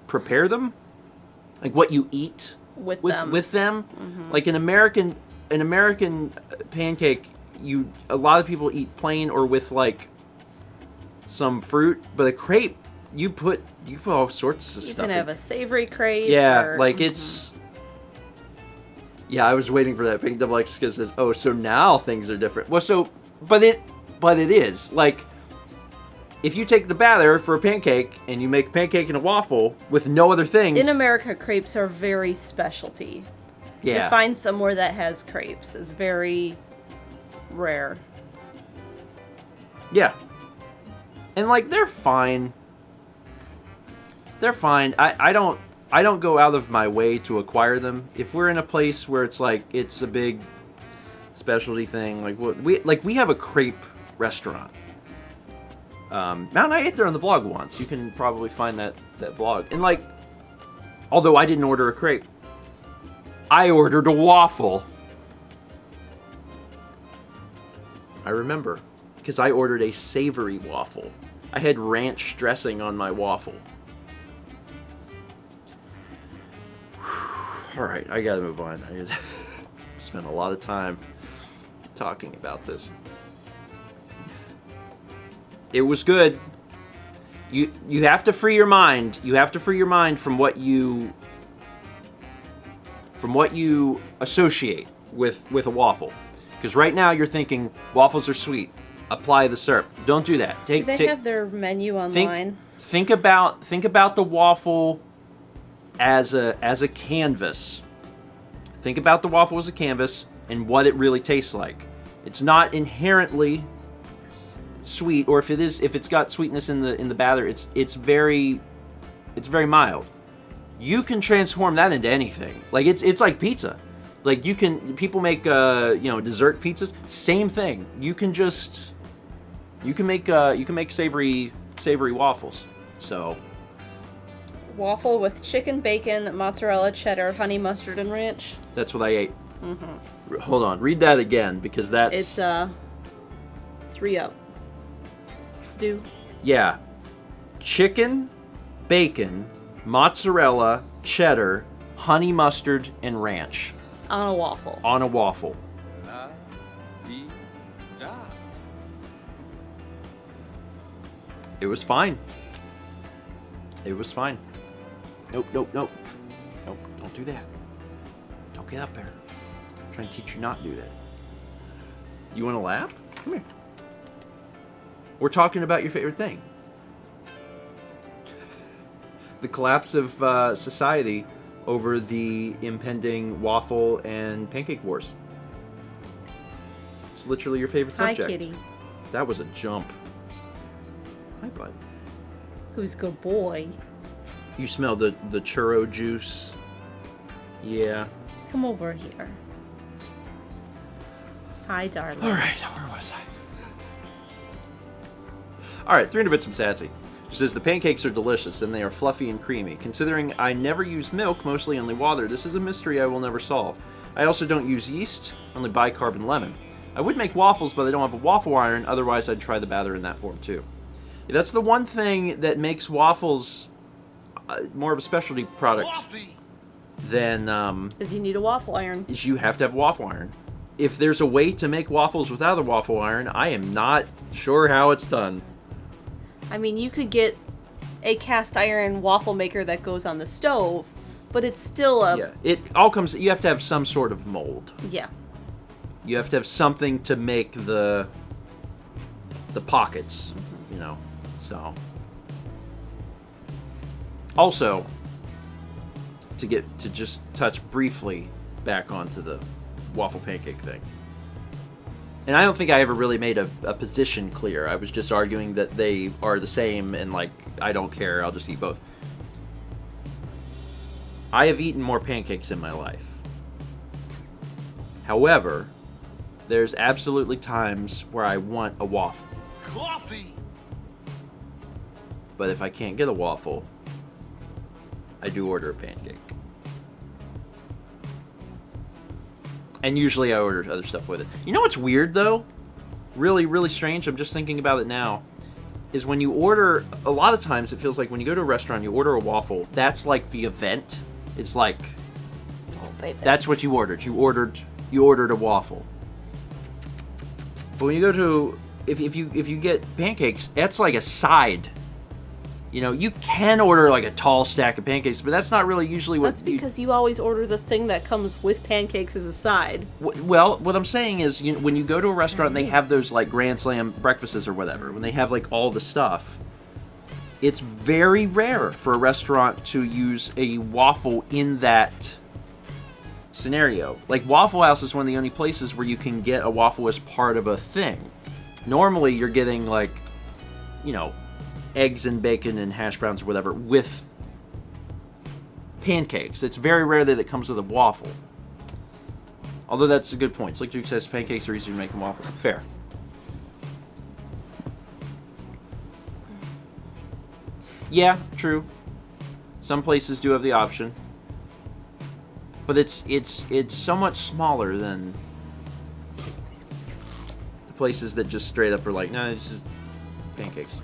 [SPEAKER 2] prepare them, like what you eat with them. Mm-hmm. Like an American pancake, a lot of people eat plain or with some fruit, but a crepe, you put all sorts of stuff.
[SPEAKER 1] You can have a savory crepe.
[SPEAKER 2] Yeah, it's. Yeah, I was waiting for that. Pink Double X says, "Oh, so now things are different." Well, but it is if you take the batter for a pancake and you make a pancake and a waffle with no other things.
[SPEAKER 1] In America, crepes are very specialty.
[SPEAKER 2] Yeah.
[SPEAKER 1] To find somewhere that has crepes is very rare.
[SPEAKER 2] Yeah. And they're fine. They're fine. I don't go out of my way to acquire them. If we're in a place where it's it's a big specialty thing, we have a crepe restaurant. Mount and I ate there on the vlog once. You can probably find that vlog. And although I didn't order a crepe, I ordered a waffle. I remember, because I ordered a savory waffle. I had ranch dressing on my waffle. All right, I gotta move on. I spent a lot of time talking about this. It was good. You have to free your mind. You have to free your mind from what you associate with a waffle. Because right now you're thinking waffles are sweet. Apply the syrup. Don't do that.
[SPEAKER 1] Do they have their menu online?
[SPEAKER 2] Think about the waffle as a canvas. Think about the waffle as a canvas and what it really tastes like. It's not inherently sweet, or if it's got sweetness in the batter, it's very mild. You can transform that into anything. It's like pizza. People make dessert pizzas. Same thing. You can make savory waffles. So
[SPEAKER 1] Waffle with chicken, bacon, mozzarella, cheddar, honey mustard, and ranch.
[SPEAKER 2] That's what I ate. Mm-hmm. Hold on, read that again, because that's...
[SPEAKER 1] It's 3 up. Do.
[SPEAKER 2] Yeah. Chicken, bacon, mozzarella, cheddar, honey mustard, and ranch.
[SPEAKER 1] On a waffle.
[SPEAKER 2] On a waffle.
[SPEAKER 3] La di da.
[SPEAKER 2] It was fine. It was fine. Nope, nope, nope. Nope, don't do that. Don't get up there. I'm trying to teach you not to do that. You want a lap? Come here. We're talking about your favorite thing. The collapse of society over the impending waffle and pancake wars. It's literally your favorite
[SPEAKER 1] Hi,
[SPEAKER 2] subject.
[SPEAKER 1] kitty.
[SPEAKER 2] That was a jump. Hi, bud.
[SPEAKER 1] Who's good boy?
[SPEAKER 2] You smell the churro juice. Yeah.
[SPEAKER 1] Come over here. Hi, darling.
[SPEAKER 2] All right, where was I? All right, 300 bits from Satsy. She says the pancakes are delicious and they are fluffy and creamy. Considering I never use milk, mostly only water, this is a mystery I will never solve. I also don't use yeast, only bicarb and lemon. I would make waffles, but I don't have a waffle iron. Otherwise, I'd try the batter in that form too. Yeah, that's the one thing that makes waffles more of a specialty product
[SPEAKER 5] Coffee.
[SPEAKER 2] than
[SPEAKER 1] Because you need a waffle iron.
[SPEAKER 2] is you have to have a waffle iron. If there's a way to make waffles without a waffle iron, I am not sure how it's done.
[SPEAKER 1] I mean, you could get a cast iron waffle maker that goes on the stove, but it's still a...
[SPEAKER 2] Yeah, it all comes. You have to have some sort of mold.
[SPEAKER 1] Yeah.
[SPEAKER 2] You have to have something to make the pockets, you know. So also to just touch briefly back onto the waffle pancake thing. And I don't think I ever really made a position clear. I was just arguing that they are the same and like I don't care, I'll just eat both. I have eaten more pancakes in my life. However, there's absolutely times where I want a waffle.
[SPEAKER 5] Coffee.
[SPEAKER 2] But if I can't get a waffle, I do order a pancake. And usually I order other stuff with it. You know what's weird though? Really, really strange, I'm just thinking about it now, is when you order, a lot of times it feels like when you go to a restaurant, you order a waffle, that's like the event. It's like,
[SPEAKER 1] Oh, baby.
[SPEAKER 2] that's what you ordered. You ordered a waffle. But when you go to, if you get pancakes, that's like a side. You know, you can order like a tall stack of pancakes, but that's not really usually what.
[SPEAKER 1] That's because you always order the thing that comes with pancakes as a side.
[SPEAKER 2] Well, what I'm saying is, when you go to a restaurant, and they have those like Grand Slam breakfasts or whatever. When they have like all the stuff, it's very rare for a restaurant to use a waffle in that scenario. Like Waffle House is one of the only places where you can get a waffle as part of a thing. Normally, you're getting like, you know, eggs and bacon and hash browns or whatever with pancakes. It's very rare that it comes with a waffle. Although that's a good point. Slick Duke says pancakes are easier to make than waffles. Fair. Yeah, true. Some places do have the option. But it's so much smaller than the places that just straight up are like, no, it's just pancakes.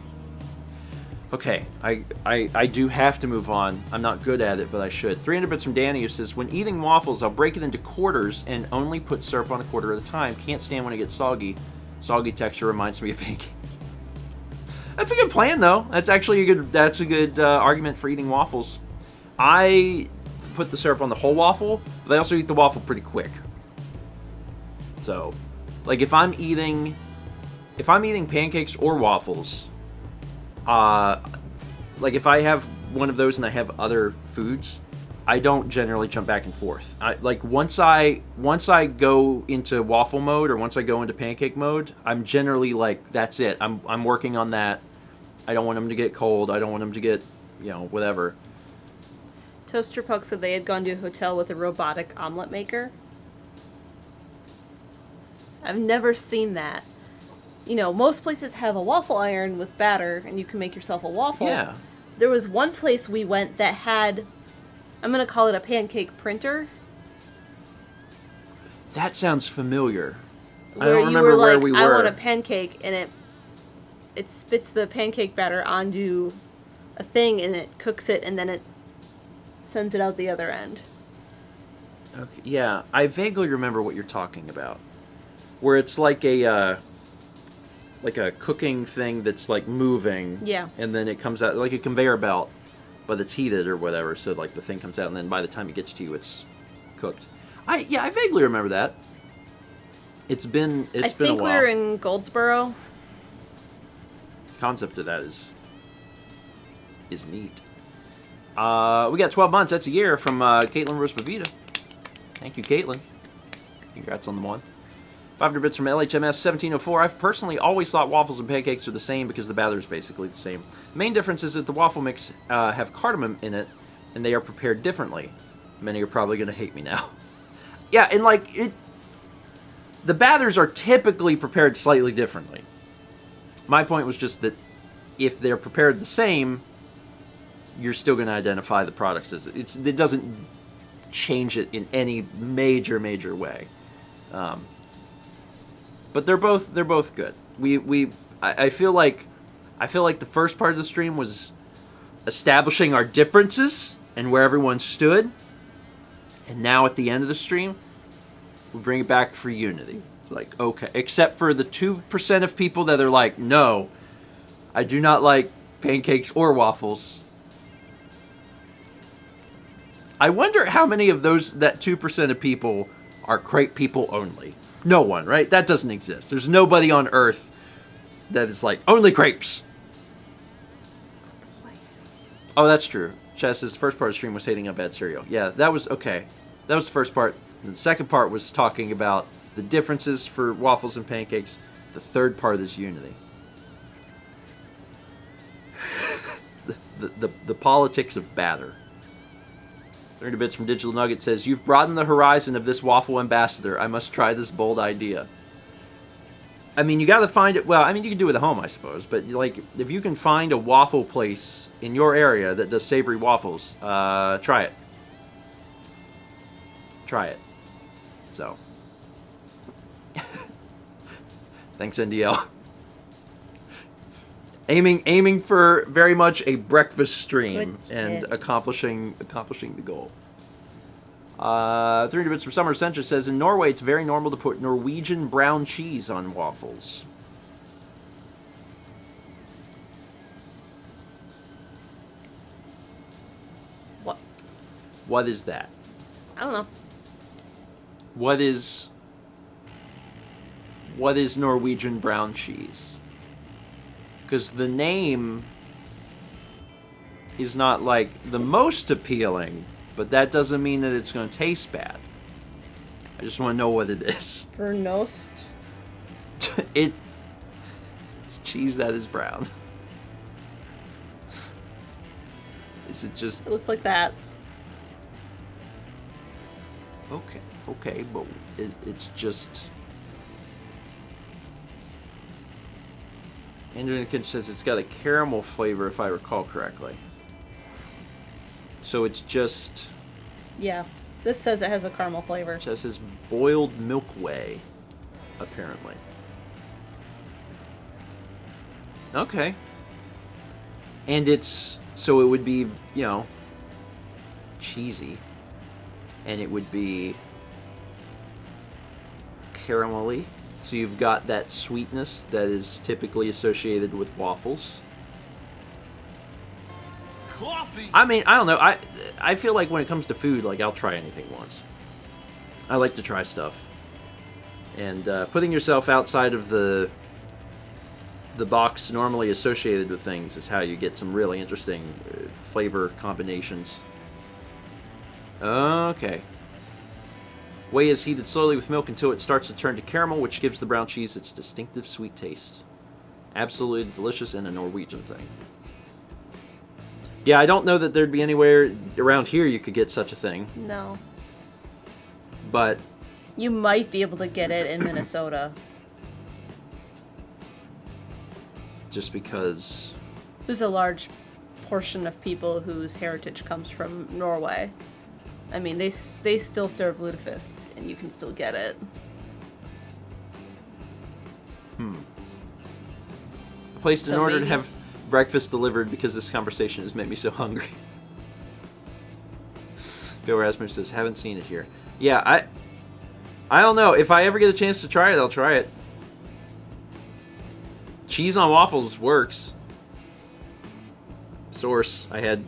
[SPEAKER 2] Okay, I do have to move on. I'm not good at it, but I should. 300 bits from Danny, who says, when eating waffles, I'll break it into quarters and only put syrup on a quarter at a time. Can't stand when it gets soggy. Soggy texture reminds me of pancakes. That's a good plan, though. That's actually a good argument for eating waffles. I put the syrup on the whole waffle, but I also eat the waffle pretty quick. So, like if I'm eating pancakes or waffles, like if I have one of those and I have other foods, I don't generally jump back and forth. Once I go into waffle mode or once I go into pancake mode, I'm generally like, that's it. I'm working on that. I don't want them to get cold. I don't want them to get, whatever.
[SPEAKER 1] Toaster Puck said they had gone to a hotel with a robotic omelet maker. I've never seen that. Most places have a waffle iron with batter, and you can make yourself a waffle.
[SPEAKER 2] Yeah.
[SPEAKER 1] There was one place we went that had, I'm going to call it a pancake printer.
[SPEAKER 2] That sounds familiar. I
[SPEAKER 1] Where
[SPEAKER 2] don't remember where we were.
[SPEAKER 1] I want a pancake, and it spits the pancake batter onto a thing and it cooks it and then it sends it out the other end.
[SPEAKER 2] Okay, yeah, I vaguely remember what you're talking about. Where it's like a cooking thing that's like moving.
[SPEAKER 1] Yeah.
[SPEAKER 2] And then it comes out like a conveyor belt, but it's heated or whatever, so like the thing comes out and then by the time it gets to you it's cooked. I vaguely remember that. It's been a while.
[SPEAKER 1] I think we were in Goldsboro.
[SPEAKER 2] Concept of that is neat. We got 12 months. That's a year from Caitlin Rospavita. Thank you, Caitlin. Congrats on the one. 500 bits from LHMS 1704. I've personally always thought waffles and pancakes are the same because the batter is basically the same. The main difference is that the waffle mix have cardamom in it, and they are prepared differently. Many are probably going to hate me now. Yeah, and like it, the batters are typically prepared slightly differently. My point was just that if they're prepared the same, you're still going to identify the products as it doesn't change it in any major way. But they're both good. I feel like the first part of the stream was establishing our differences and where everyone stood, and now at the end of the stream, we bring it back for unity. It's like, okay, except for the 2% of people that are like, no, I do not like pancakes or waffles. I wonder how many of that 2% of people are crepe people only. No one, right? That doesn't exist. There's nobody on Earth that is like, only crepes. Oh, that's true. Chess's first part of the stream was hating on bad cereal. Yeah, that was okay. That was the first part. And the second part was talking about the differences for waffles and pancakes. The third part is unity. the politics of batter. 30 bits from Digital Nugget says, you've broadened the horizon of this waffle ambassador. I must try this bold idea. I mean, you got to find it. Well, I mean, you can do it at home, I suppose. But like, if you can find a waffle place in your area that does savory waffles, try it. Try it. So, thanks, NDL. Aiming for very much a breakfast stream and accomplishing the goal. 300 bits from Summer Centra says, in Norway it's very normal to put Norwegian brown cheese on waffles. What is that?
[SPEAKER 1] I don't know.
[SPEAKER 2] What is Norwegian brown cheese? Because the name is not like the most appealing, but that doesn't mean that it's going to taste bad. I just want to know what it is.
[SPEAKER 1] Brunost.
[SPEAKER 2] It's cheese that is brown. Is it just...
[SPEAKER 1] It looks like that.
[SPEAKER 2] Okay, but it's just... Andrew Nikin says it's got a caramel flavor, if I recall correctly. So it's just...
[SPEAKER 1] Yeah. This says it has a caramel flavor.
[SPEAKER 2] It says boiled milk whey, apparently. Okay. And it's... So it would be, you know, cheesy. And it would be caramelly. So you've got that sweetness that is typically associated with waffles.
[SPEAKER 5] Coffee.
[SPEAKER 2] I mean, I don't know. I feel like when it comes to food, like, I'll try anything once. I like to try stuff. And putting yourself outside of the box normally associated with things is how you get some really interesting flavor combinations. Okay. Whey is heated slowly with milk until it starts to turn to caramel, which gives the brown cheese its distinctive sweet taste. Absolutely delicious and a Norwegian thing. Yeah, I don't know that there'd be anywhere around here you could get such a thing.
[SPEAKER 1] No.
[SPEAKER 2] But...
[SPEAKER 1] You might be able to get it in Minnesota.
[SPEAKER 2] Just because...
[SPEAKER 1] There's a large portion of people whose heritage comes from Norway. I mean, they still serve lutefisk, and you can still get it.
[SPEAKER 2] placed an
[SPEAKER 1] So
[SPEAKER 2] order to
[SPEAKER 1] maybe-
[SPEAKER 2] have breakfast delivered because this conversation has made me so hungry. Bill Rasmus says, haven't seen it here. Yeah, I don't know. If I ever get a chance to try it, I'll try it. Cheese on waffles works. Source, I had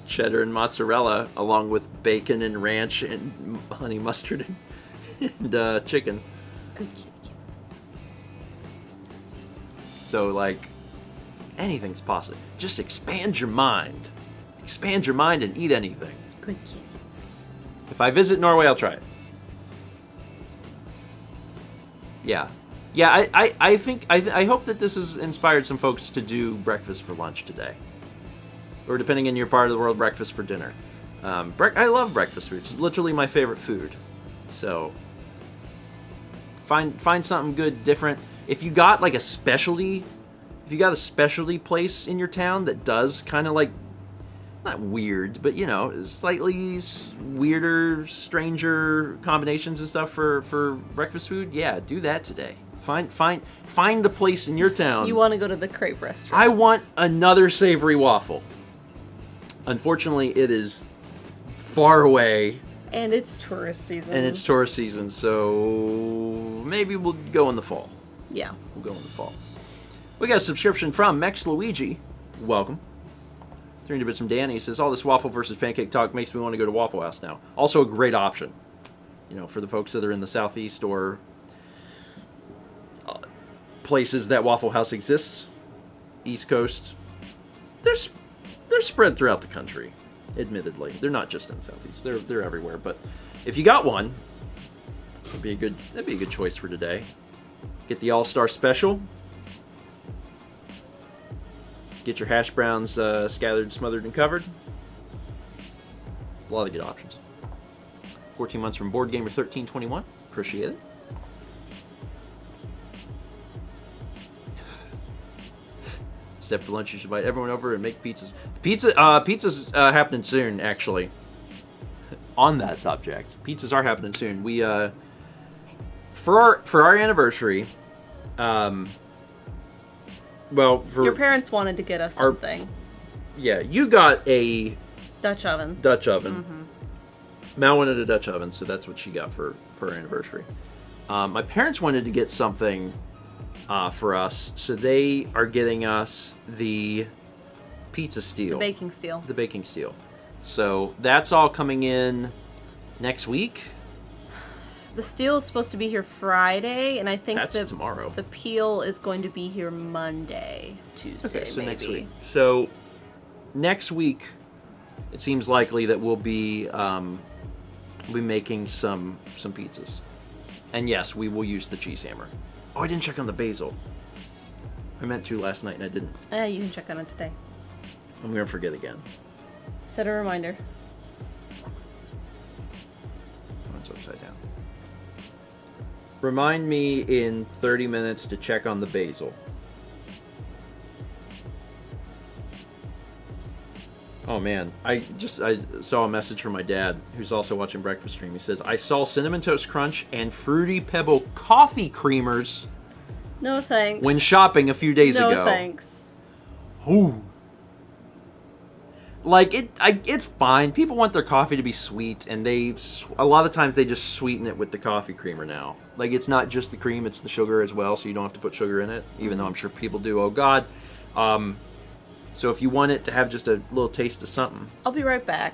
[SPEAKER 2] cheddar and mozzarella along with bacon and ranch and honey mustard and chicken.
[SPEAKER 1] Good kitty.
[SPEAKER 2] So, like, anything's possible. Just expand your mind. Expand your mind and eat anything.
[SPEAKER 1] Good kitty.
[SPEAKER 2] If I visit Norway, I'll try it. Yeah. Yeah, I think, I hope that this has inspired some folks to do breakfast for lunch today. Or depending on your part of the world, breakfast for dinner. I love breakfast food. It's literally my favorite food. So, find something good, different. If you got like a specialty place in your town that does kind of like, not weird, but you know, slightly weirder, stranger combinations and stuff for breakfast food, yeah, do that today. Find a place in your town.
[SPEAKER 1] You want to go to the crepe restaurant.
[SPEAKER 2] I want another savory waffle. Unfortunately, it is far away.
[SPEAKER 1] And it's tourist season.
[SPEAKER 2] And it's tourist season, so maybe we'll go in the fall.
[SPEAKER 1] Yeah.
[SPEAKER 2] We'll go in the fall. We got a subscription from Mex Luigi. Welcome. 300 bits from Danny. He says, all this waffle versus pancake talk makes me want to go to Waffle House now. Also a great option. You know, for the folks that are in the southeast or places that Waffle House exists. East Coast. They're spread throughout the country, admittedly. They're not just in the southeast. They're everywhere. But if you got one, that'd be a good choice for today. Get the All-Star Special. Get your hash browns scattered, smothered, and covered. A lot of good options. 14 months from Board Gamer 1321. Appreciate it. Step for lunch. You should invite everyone over and make pizzas. Pizza's happening soon, actually. On that subject, pizzas are happening soon. We for our anniversary. Well, for
[SPEAKER 1] Your parents wanted to get us something.
[SPEAKER 2] Yeah, you got a
[SPEAKER 1] Dutch oven.
[SPEAKER 2] Dutch oven. Mal wanted a Dutch oven, so that's what she got for our anniversary. My parents wanted to get something for us, so they are getting us the pizza steel.
[SPEAKER 1] The baking steel.
[SPEAKER 2] The baking steel. So that's all coming in next week.
[SPEAKER 1] The steel is supposed to be here Friday, and I think
[SPEAKER 2] That's tomorrow.
[SPEAKER 1] The peel is going to be here Monday, Tuesday,
[SPEAKER 2] Okay, so
[SPEAKER 1] maybe.
[SPEAKER 2] next week. So next week, it seems likely that we'll be making some pizzas. And yes, we will use the cheese hammer. Oh, I didn't check on the basil. I meant to last night and I didn't.
[SPEAKER 1] You can check on it today.
[SPEAKER 2] I'm gonna forget again.
[SPEAKER 1] Set a reminder.
[SPEAKER 2] Oh, it's upside down. Remind me in 30 minutes to check on the basil. Oh man, I saw a message from my dad, who's also watching Breakfast Stream. He says, I saw Cinnamon Toast Crunch and Fruity Pebble coffee creamers
[SPEAKER 1] No thanks.
[SPEAKER 2] when shopping a few days ago.
[SPEAKER 1] No thanks.
[SPEAKER 2] Ooh. Like, it's fine. People want their coffee to be sweet, and a lot of times they just sweeten it with the coffee creamer now. Like, it's not just the cream, it's the sugar as well, so you don't have to put sugar in it, even though I'm sure people do. Oh, God. So if you want it to have just a little taste of something.
[SPEAKER 1] I'll be right back.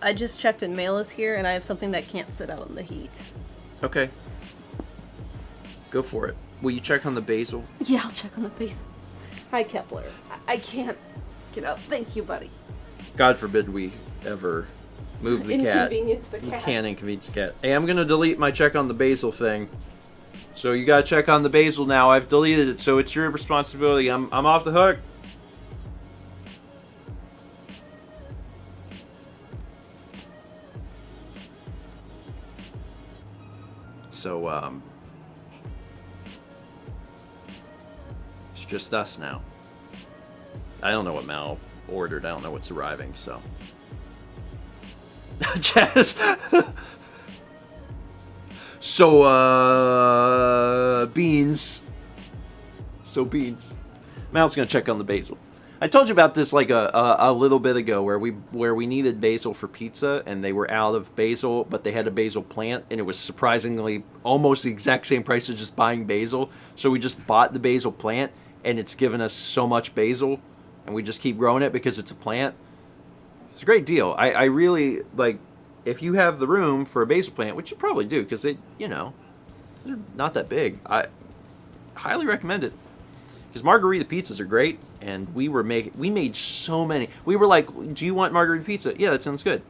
[SPEAKER 1] I just checked and mail is here, and I have something that can't sit out in the heat.
[SPEAKER 2] Okay. Go for it. Will you check on the basil?
[SPEAKER 1] Yeah, I'll check on the basil. Hi, Kepler. I can't get out. Thank you, buddy.
[SPEAKER 2] God forbid we ever move the cat.
[SPEAKER 1] Inconvenience the
[SPEAKER 2] You
[SPEAKER 1] cat.
[SPEAKER 2] can't inconvenience the cat. Hey, I'm going to delete my check on the basil thing. So you gotta check on the basil now. I've deleted it, so it's your responsibility. I'm off the hook. So it's just us now. I don't know what Mal ordered. I don't know what's arriving. So, Jazz. So, Beans So beans. Mal's gonna check on the basil. I told you about this like a little bit ago, where we needed basil for pizza, and they were out of basil, but they had a basil plant, and it was surprisingly almost the exact same price as just buying basil. So we just bought the basil plant, and it's given us so much basil, and we just keep growing it because it's a plant. It's a great deal. I really like, if you have the room for a basil plant, which you probably do, because they're not that big. I highly recommend it. Because margarita pizzas are great, and we made so many. We were like, do you want margarita pizza? Yeah, that sounds good.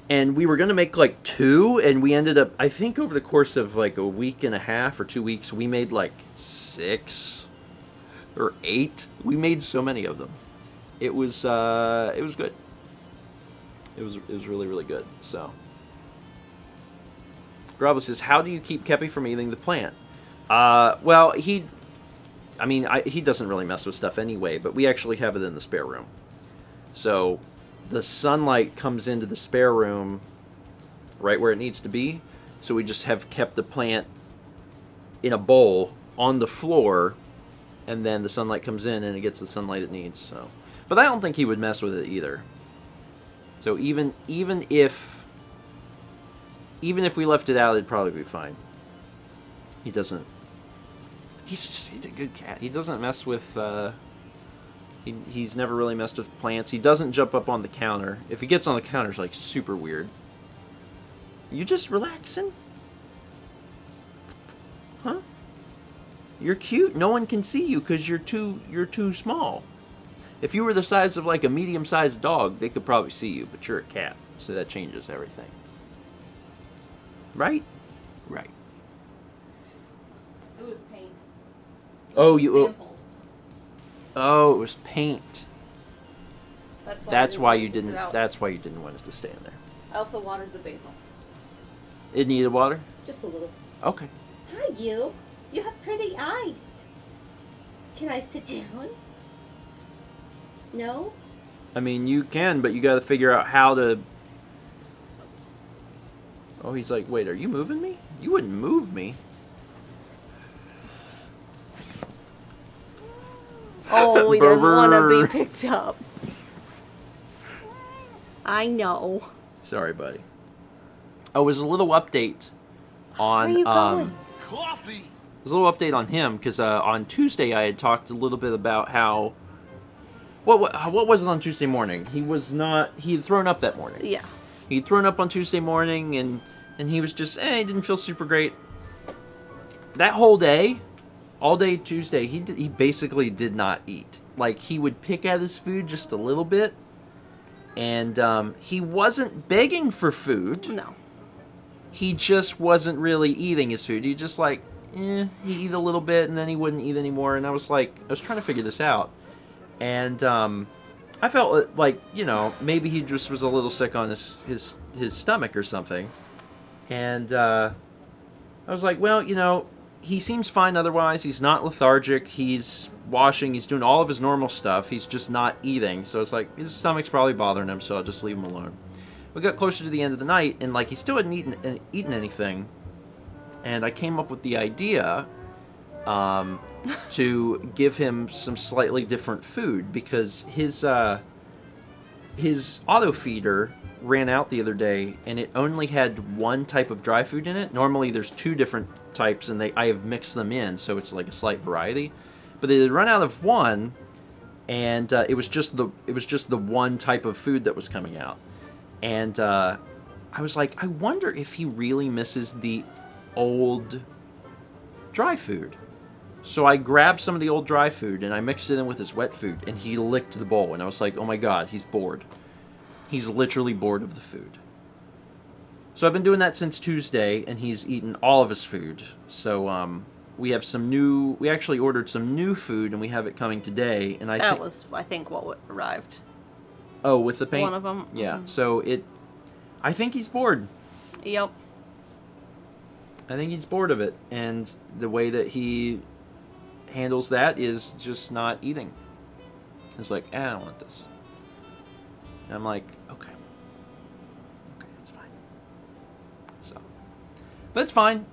[SPEAKER 2] And we were going to make like 2, and we ended up, I think over the course of like a week and a half or 2 weeks, we made like 6 or 8. We made so many of them. It was good. It was really, really good. So, Bravo says, how do you keep Kepi from eating the plant? Well, he doesn't really mess with stuff anyway, but we actually have it in the spare room. So the sunlight comes into the spare room right where it needs to be. So we just have kept the plant in a bowl on the floor, and then the sunlight comes in and it gets the sunlight it needs. So, but I don't think he would mess with it either. So even if we left it out, it'd probably be fine. He doesn't. He's a good cat. He doesn't mess with, he's never really messed with plants. He doesn't jump up on the counter. If he gets on the counter, it's like super weird. You just relaxing? Huh? You're cute. No one can see you because you're too small. If you were the size of like a medium-sized dog, they could probably see you, but you're a cat, so that changes everything. Right? Right.
[SPEAKER 1] It was paint.
[SPEAKER 2] Oh,
[SPEAKER 1] Samples.
[SPEAKER 2] Oh, it was paint.
[SPEAKER 1] That's why you
[SPEAKER 2] didn't. That's why you didn't want it to stay in there.
[SPEAKER 1] I also watered the basil.
[SPEAKER 2] It needed water.
[SPEAKER 1] Just a little.
[SPEAKER 2] Okay.
[SPEAKER 6] Hi, you. You have pretty eyes. Can I sit down? No?
[SPEAKER 2] I mean, you can, but you got to figure out how to. Oh, he's like, wait, are you moving me? You wouldn't move me.
[SPEAKER 1] Oh, we didn't want to be picked up.
[SPEAKER 6] I know.
[SPEAKER 2] Sorry, buddy. Oh, there's a little update on.
[SPEAKER 6] Where are you going?
[SPEAKER 5] Coffee.
[SPEAKER 2] There's a little update on him because on Tuesday I had talked a little bit about how. What was it on Tuesday morning? He was not. He had thrown up that morning.
[SPEAKER 1] Yeah.
[SPEAKER 2] He'd thrown up on Tuesday morning, and he was just, he didn't feel super great. That whole day, all day Tuesday, he basically did not eat. Like, he would pick at his food just a little bit, and he wasn't begging for food.
[SPEAKER 1] No.
[SPEAKER 2] He just wasn't really eating his food. He just like, he'd eat a little bit, and then he wouldn't eat anymore, and I was trying to figure this out. And I felt like, maybe he just was a little sick on his stomach or something. And I was like, well, he seems fine otherwise. He's not lethargic. He's washing. He's doing all of his normal stuff. He's just not eating. So it's like, his stomach's probably bothering him, so I'll just leave him alone. We got closer to the end of the night, and he still hadn't eaten anything. And I came up with the idea to give him some slightly different food, because his auto feeder ran out the other day, and it only had one type of dry food in it. Normally there's 2 different types, and I have mixed them in, so it's like a slight variety. But they had run out of one, and it was just the one type of food that was coming out. And I was like, I wonder if he really misses the old dry food. So I grabbed some of the old dry food and I mixed it in with his wet food, and he licked the bowl, and I was like, oh my god, he's bored. He's literally bored of the food. So I've been doing that since Tuesday, and he's eaten all of his food. So we actually ordered some new food, and we have it coming today. And
[SPEAKER 1] That was, I think, what arrived.
[SPEAKER 2] Oh, with the paint?
[SPEAKER 1] One of them.
[SPEAKER 2] Yeah.
[SPEAKER 1] Mm-hmm.
[SPEAKER 2] So I think he's bored.
[SPEAKER 1] Yep.
[SPEAKER 2] I think he's bored of it, and the way that he handles that is just not eating. It's like, I don't want this. And I'm like, okay, it's fine. So, but it's fine.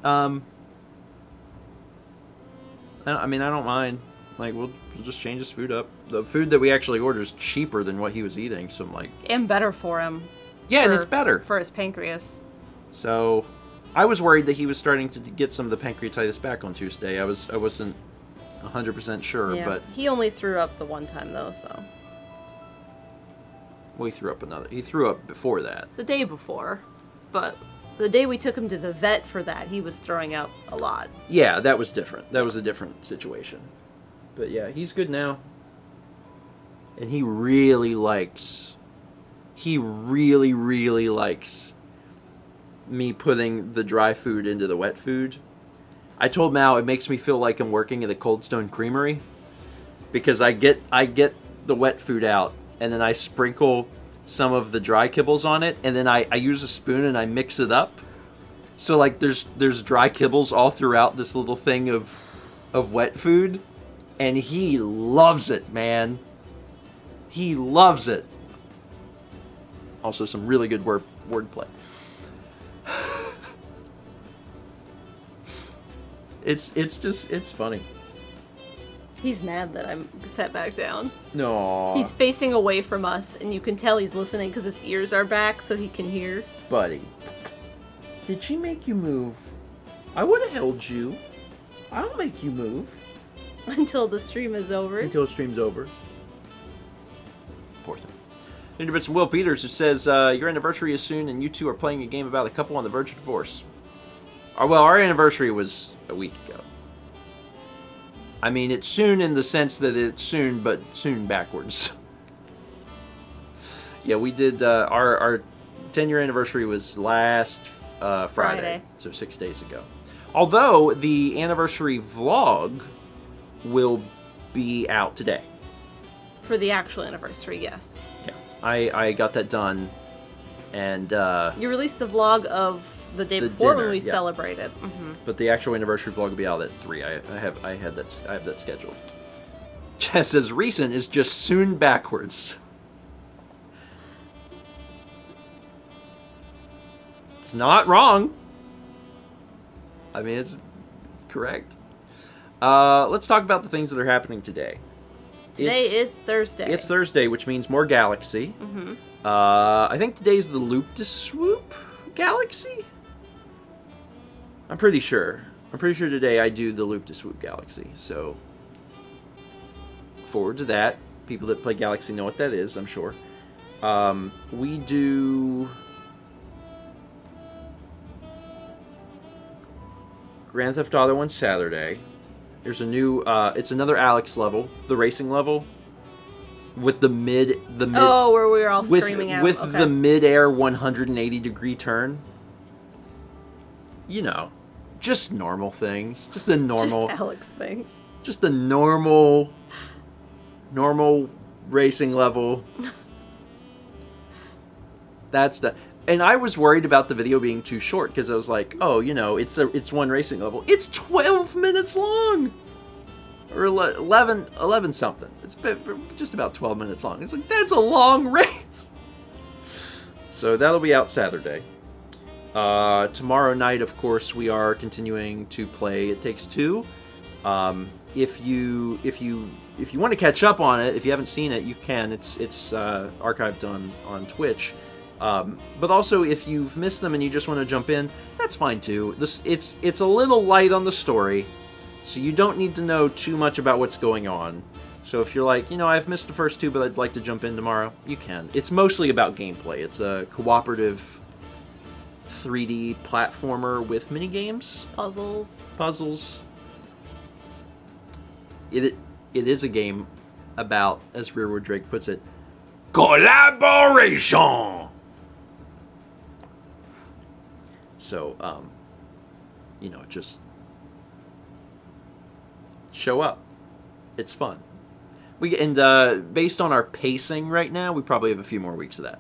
[SPEAKER 2] I mean, I don't mind. Like, we'll just change his food up. The food that we actually ordered is cheaper than what he was eating, so I'm like...
[SPEAKER 1] And better for him.
[SPEAKER 2] Yeah, and it's better.
[SPEAKER 1] For his pancreas.
[SPEAKER 2] So, I was worried that he was starting to get some of the pancreatitis back on Tuesday. I wasn't 100% sure,
[SPEAKER 1] Yeah.
[SPEAKER 2] but...
[SPEAKER 1] He only threw up the one time, though, so...
[SPEAKER 2] Well, he threw up another. He threw up before that.
[SPEAKER 1] The day before. But the day we took him to the vet for that, he was throwing up a lot.
[SPEAKER 2] Yeah, that was different. That was a different situation. But yeah, he's good now. And he really likes... He really, really likes me putting the dry food into the wet food. I told Mal it makes me feel like I'm working at the Cold Stone Creamery. Because I get the wet food out, and then I sprinkle some of the dry kibbles on it, and then I use a spoon and I mix it up. So like there's dry kibbles all throughout this little thing of wet food, and he loves it, man. He loves it. Also some really good wordplay. It's funny.
[SPEAKER 1] He's mad that I'm set back down.
[SPEAKER 2] No.
[SPEAKER 1] He's facing away from us, and you can tell he's listening because his ears are back so he can hear.
[SPEAKER 2] Buddy, did she make you move? I would have held you. I'll make you move.
[SPEAKER 1] Until the stream is over.
[SPEAKER 2] Until the stream's over. Poor thing. Bits from Will Peters, who says, your anniversary is soon and you two are playing a game about a couple on the verge of divorce. Well, our anniversary was a week ago. I mean, it's soon in the sense that it's soon, but soon backwards. Yeah, we did, our 10-year anniversary was last Friday. So 6 days ago. Although, the anniversary vlog will be out today.
[SPEAKER 1] For the actual anniversary, yes.
[SPEAKER 2] Yeah, I got that done, and
[SPEAKER 1] you released the vlog of the day
[SPEAKER 2] the
[SPEAKER 1] before
[SPEAKER 2] dinner,
[SPEAKER 1] when we
[SPEAKER 2] yeah.
[SPEAKER 1] celebrated. Mm-hmm.
[SPEAKER 2] But the actual anniversary vlog will be out at 3. I have that scheduled. Chess says recent is just soon backwards. It's not wrong. I mean, it's correct. Let's talk about the things that are happening today.
[SPEAKER 1] Today is Thursday.
[SPEAKER 2] It's Thursday, which means more Galaxy.
[SPEAKER 1] Mm-hmm.
[SPEAKER 2] I think today's the Loop-de-Swoop Galaxy? I'm pretty sure. I'm pretty sure today I do the Loop-de-Swoop Galaxy, so... forward to that. People that play Galaxy know what that is, I'm sure. We do... Grand Theft Auto on Saturday. There's a new, it's another Alex level, the racing level, with the mid.
[SPEAKER 1] Oh, where we were all screaming at him.
[SPEAKER 2] With
[SPEAKER 1] Okay.
[SPEAKER 2] the mid-air 180-degree turn. You know, just normal things, just a normal,
[SPEAKER 1] Just Alex things.
[SPEAKER 2] just a normal racing level. That's the. And I was worried about the video being too short because I was like, oh, you know, it's one racing level. It's 12 minutes long! Or 11 something. It's just about 12 minutes long. It's like, that's a long race! So that'll be out Saturday. Tomorrow night, of course, we are continuing to play It Takes Two. If you want to catch up on it, if you haven't seen it, you can. It's archived on Twitch. But also, if you've missed them and you just want to jump in, that's fine too. It's a little light on the story, so you don't need to know too much about what's going on. So if you're like, you know, I've missed the first two, but I'd like to jump in tomorrow, you can. It's mostly about gameplay. It's a cooperative 3D platformer with minigames. Puzzles. It is a game about, as Rearwood Drake puts it, collaboration! So, you know, just show up. It's fun. Based on our pacing right now, we probably have a few more weeks of that.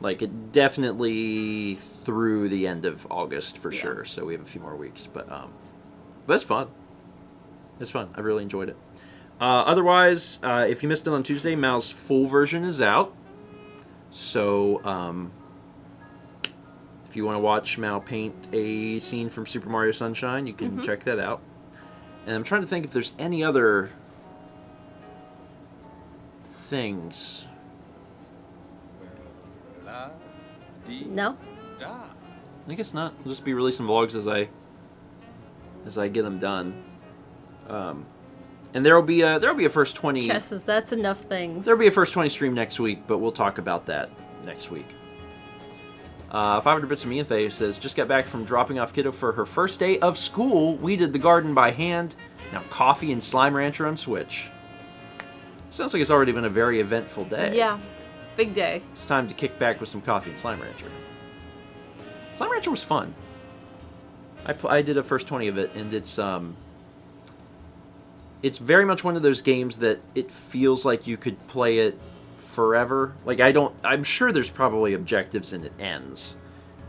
[SPEAKER 2] Like, it definitely through the end of August for sure. So we have a few more weeks, but it's fun. It's fun. I really enjoyed it. Otherwise, if you missed it on Tuesday, Mal's full version is out. So, if you want to watch Mal paint a scene from Super Mario Sunshine, you can check that out. And I'm trying to think if there's any other things.
[SPEAKER 3] La, dee,
[SPEAKER 1] No?
[SPEAKER 3] da.
[SPEAKER 2] I guess not. I'll just be releasing vlogs as I get them done. And there'll be a first 20.
[SPEAKER 1] Chess says that's enough things.
[SPEAKER 2] There'll be a first 20 stream next week, but we'll talk about that next week. 500 Bits of Mienthe says, just got back from dropping off kiddo for her first day of school. We did the garden by hand. Now coffee and Slime Rancher on Switch. Sounds like it's already been a very eventful day.
[SPEAKER 1] Yeah. Big day.
[SPEAKER 2] It's time to kick back with some coffee and Slime Rancher. Slime Rancher was fun. I did a first 20 of it, and it's very much one of those games that it feels like you could play it forever. Like, I'm sure there's probably objectives and it ends.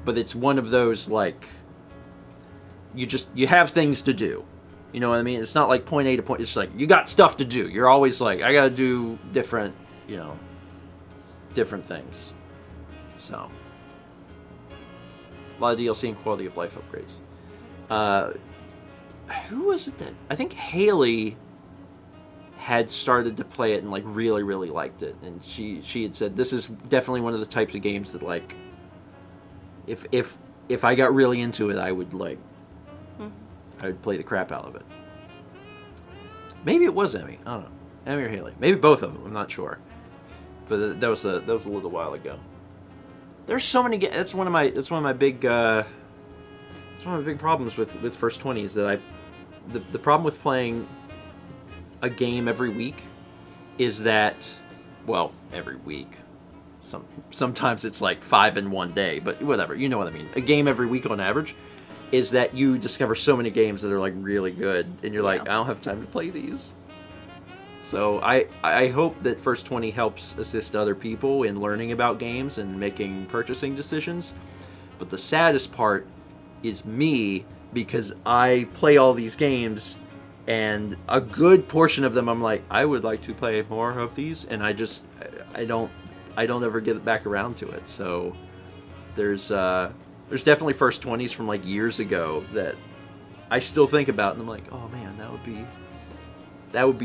[SPEAKER 2] But it's one of those, like, you have things to do. You know what I mean? It's not like point A to point, it's like, you got stuff to do. You're always like, I gotta do different things. So, a lot of DLC and quality of life upgrades. Who was it that... I think Haley had started to play it and, like, really, really liked it. And she had said, this is definitely one of the types of games that, like, if I got really into it, I would, like... I would play the crap out of it. Maybe it was Emmy. I don't know. Emmy or Haley. Maybe both of them. I'm not sure. But that was a little while ago. There's so many games. That's one of my big problems with first 20 is that the problem with playing a game every week is that, well, every week. Sometimes it's like 5 in one day, but whatever. You know what I mean. A game every week on average is that you discover so many games that are, like, really good, and you're like, I don't have time to play these. So I hope that First 20 helps assist other people in learning about games and making purchasing decisions. But the saddest part is me, because I play all these games, and a good portion of them I'm like, I would like to play more of these, and I don't ever get back around to it. So there's definitely first 20s from, like, years ago that I still think about, and I'm like, oh man, that would be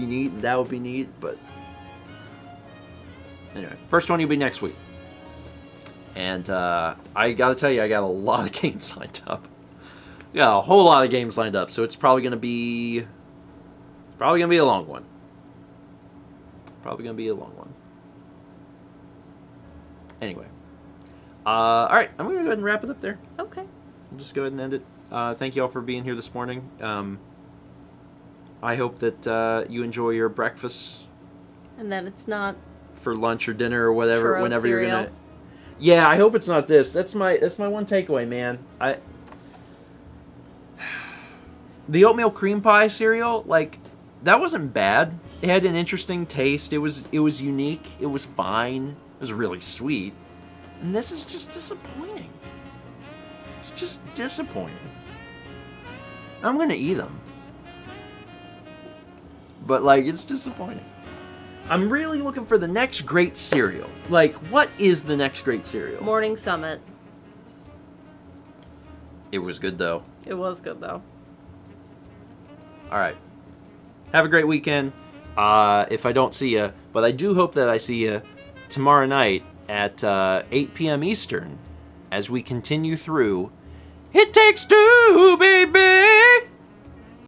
[SPEAKER 2] neat, and that would be neat. But anyway, first 20 will be next week. And I gotta tell you, I got a lot of games lined up. Yeah, a whole lot of games lined up, so it's probably gonna be a long one. Anyway. Alright, I'm going to go ahead and wrap it up there.
[SPEAKER 1] Okay.
[SPEAKER 2] I'll just go ahead and end it. Thank you all for being here this morning. I hope that you enjoy your breakfast.
[SPEAKER 1] And that it's not...
[SPEAKER 2] for lunch or dinner or whatever,
[SPEAKER 1] churro
[SPEAKER 2] whenever
[SPEAKER 1] cereal.
[SPEAKER 2] you're going to... Yeah, I hope it's not this. That's my one takeaway, man. The oatmeal cream pie cereal, like, that wasn't bad. It had an interesting taste. It was unique. It was fine. It was really sweet. And this is just disappointing. It's just disappointing. I'm gonna eat them. But, like, it's disappointing. I'm really looking for the next great cereal. Like, what is the next great cereal?
[SPEAKER 1] Morning Summit.
[SPEAKER 2] It was good, though.
[SPEAKER 1] It was good, though.
[SPEAKER 2] Alright. Have a great weekend. If I don't see you, but I do hope that I see you tomorrow night at 8 p.m. Eastern as we continue through It Takes Two, baby!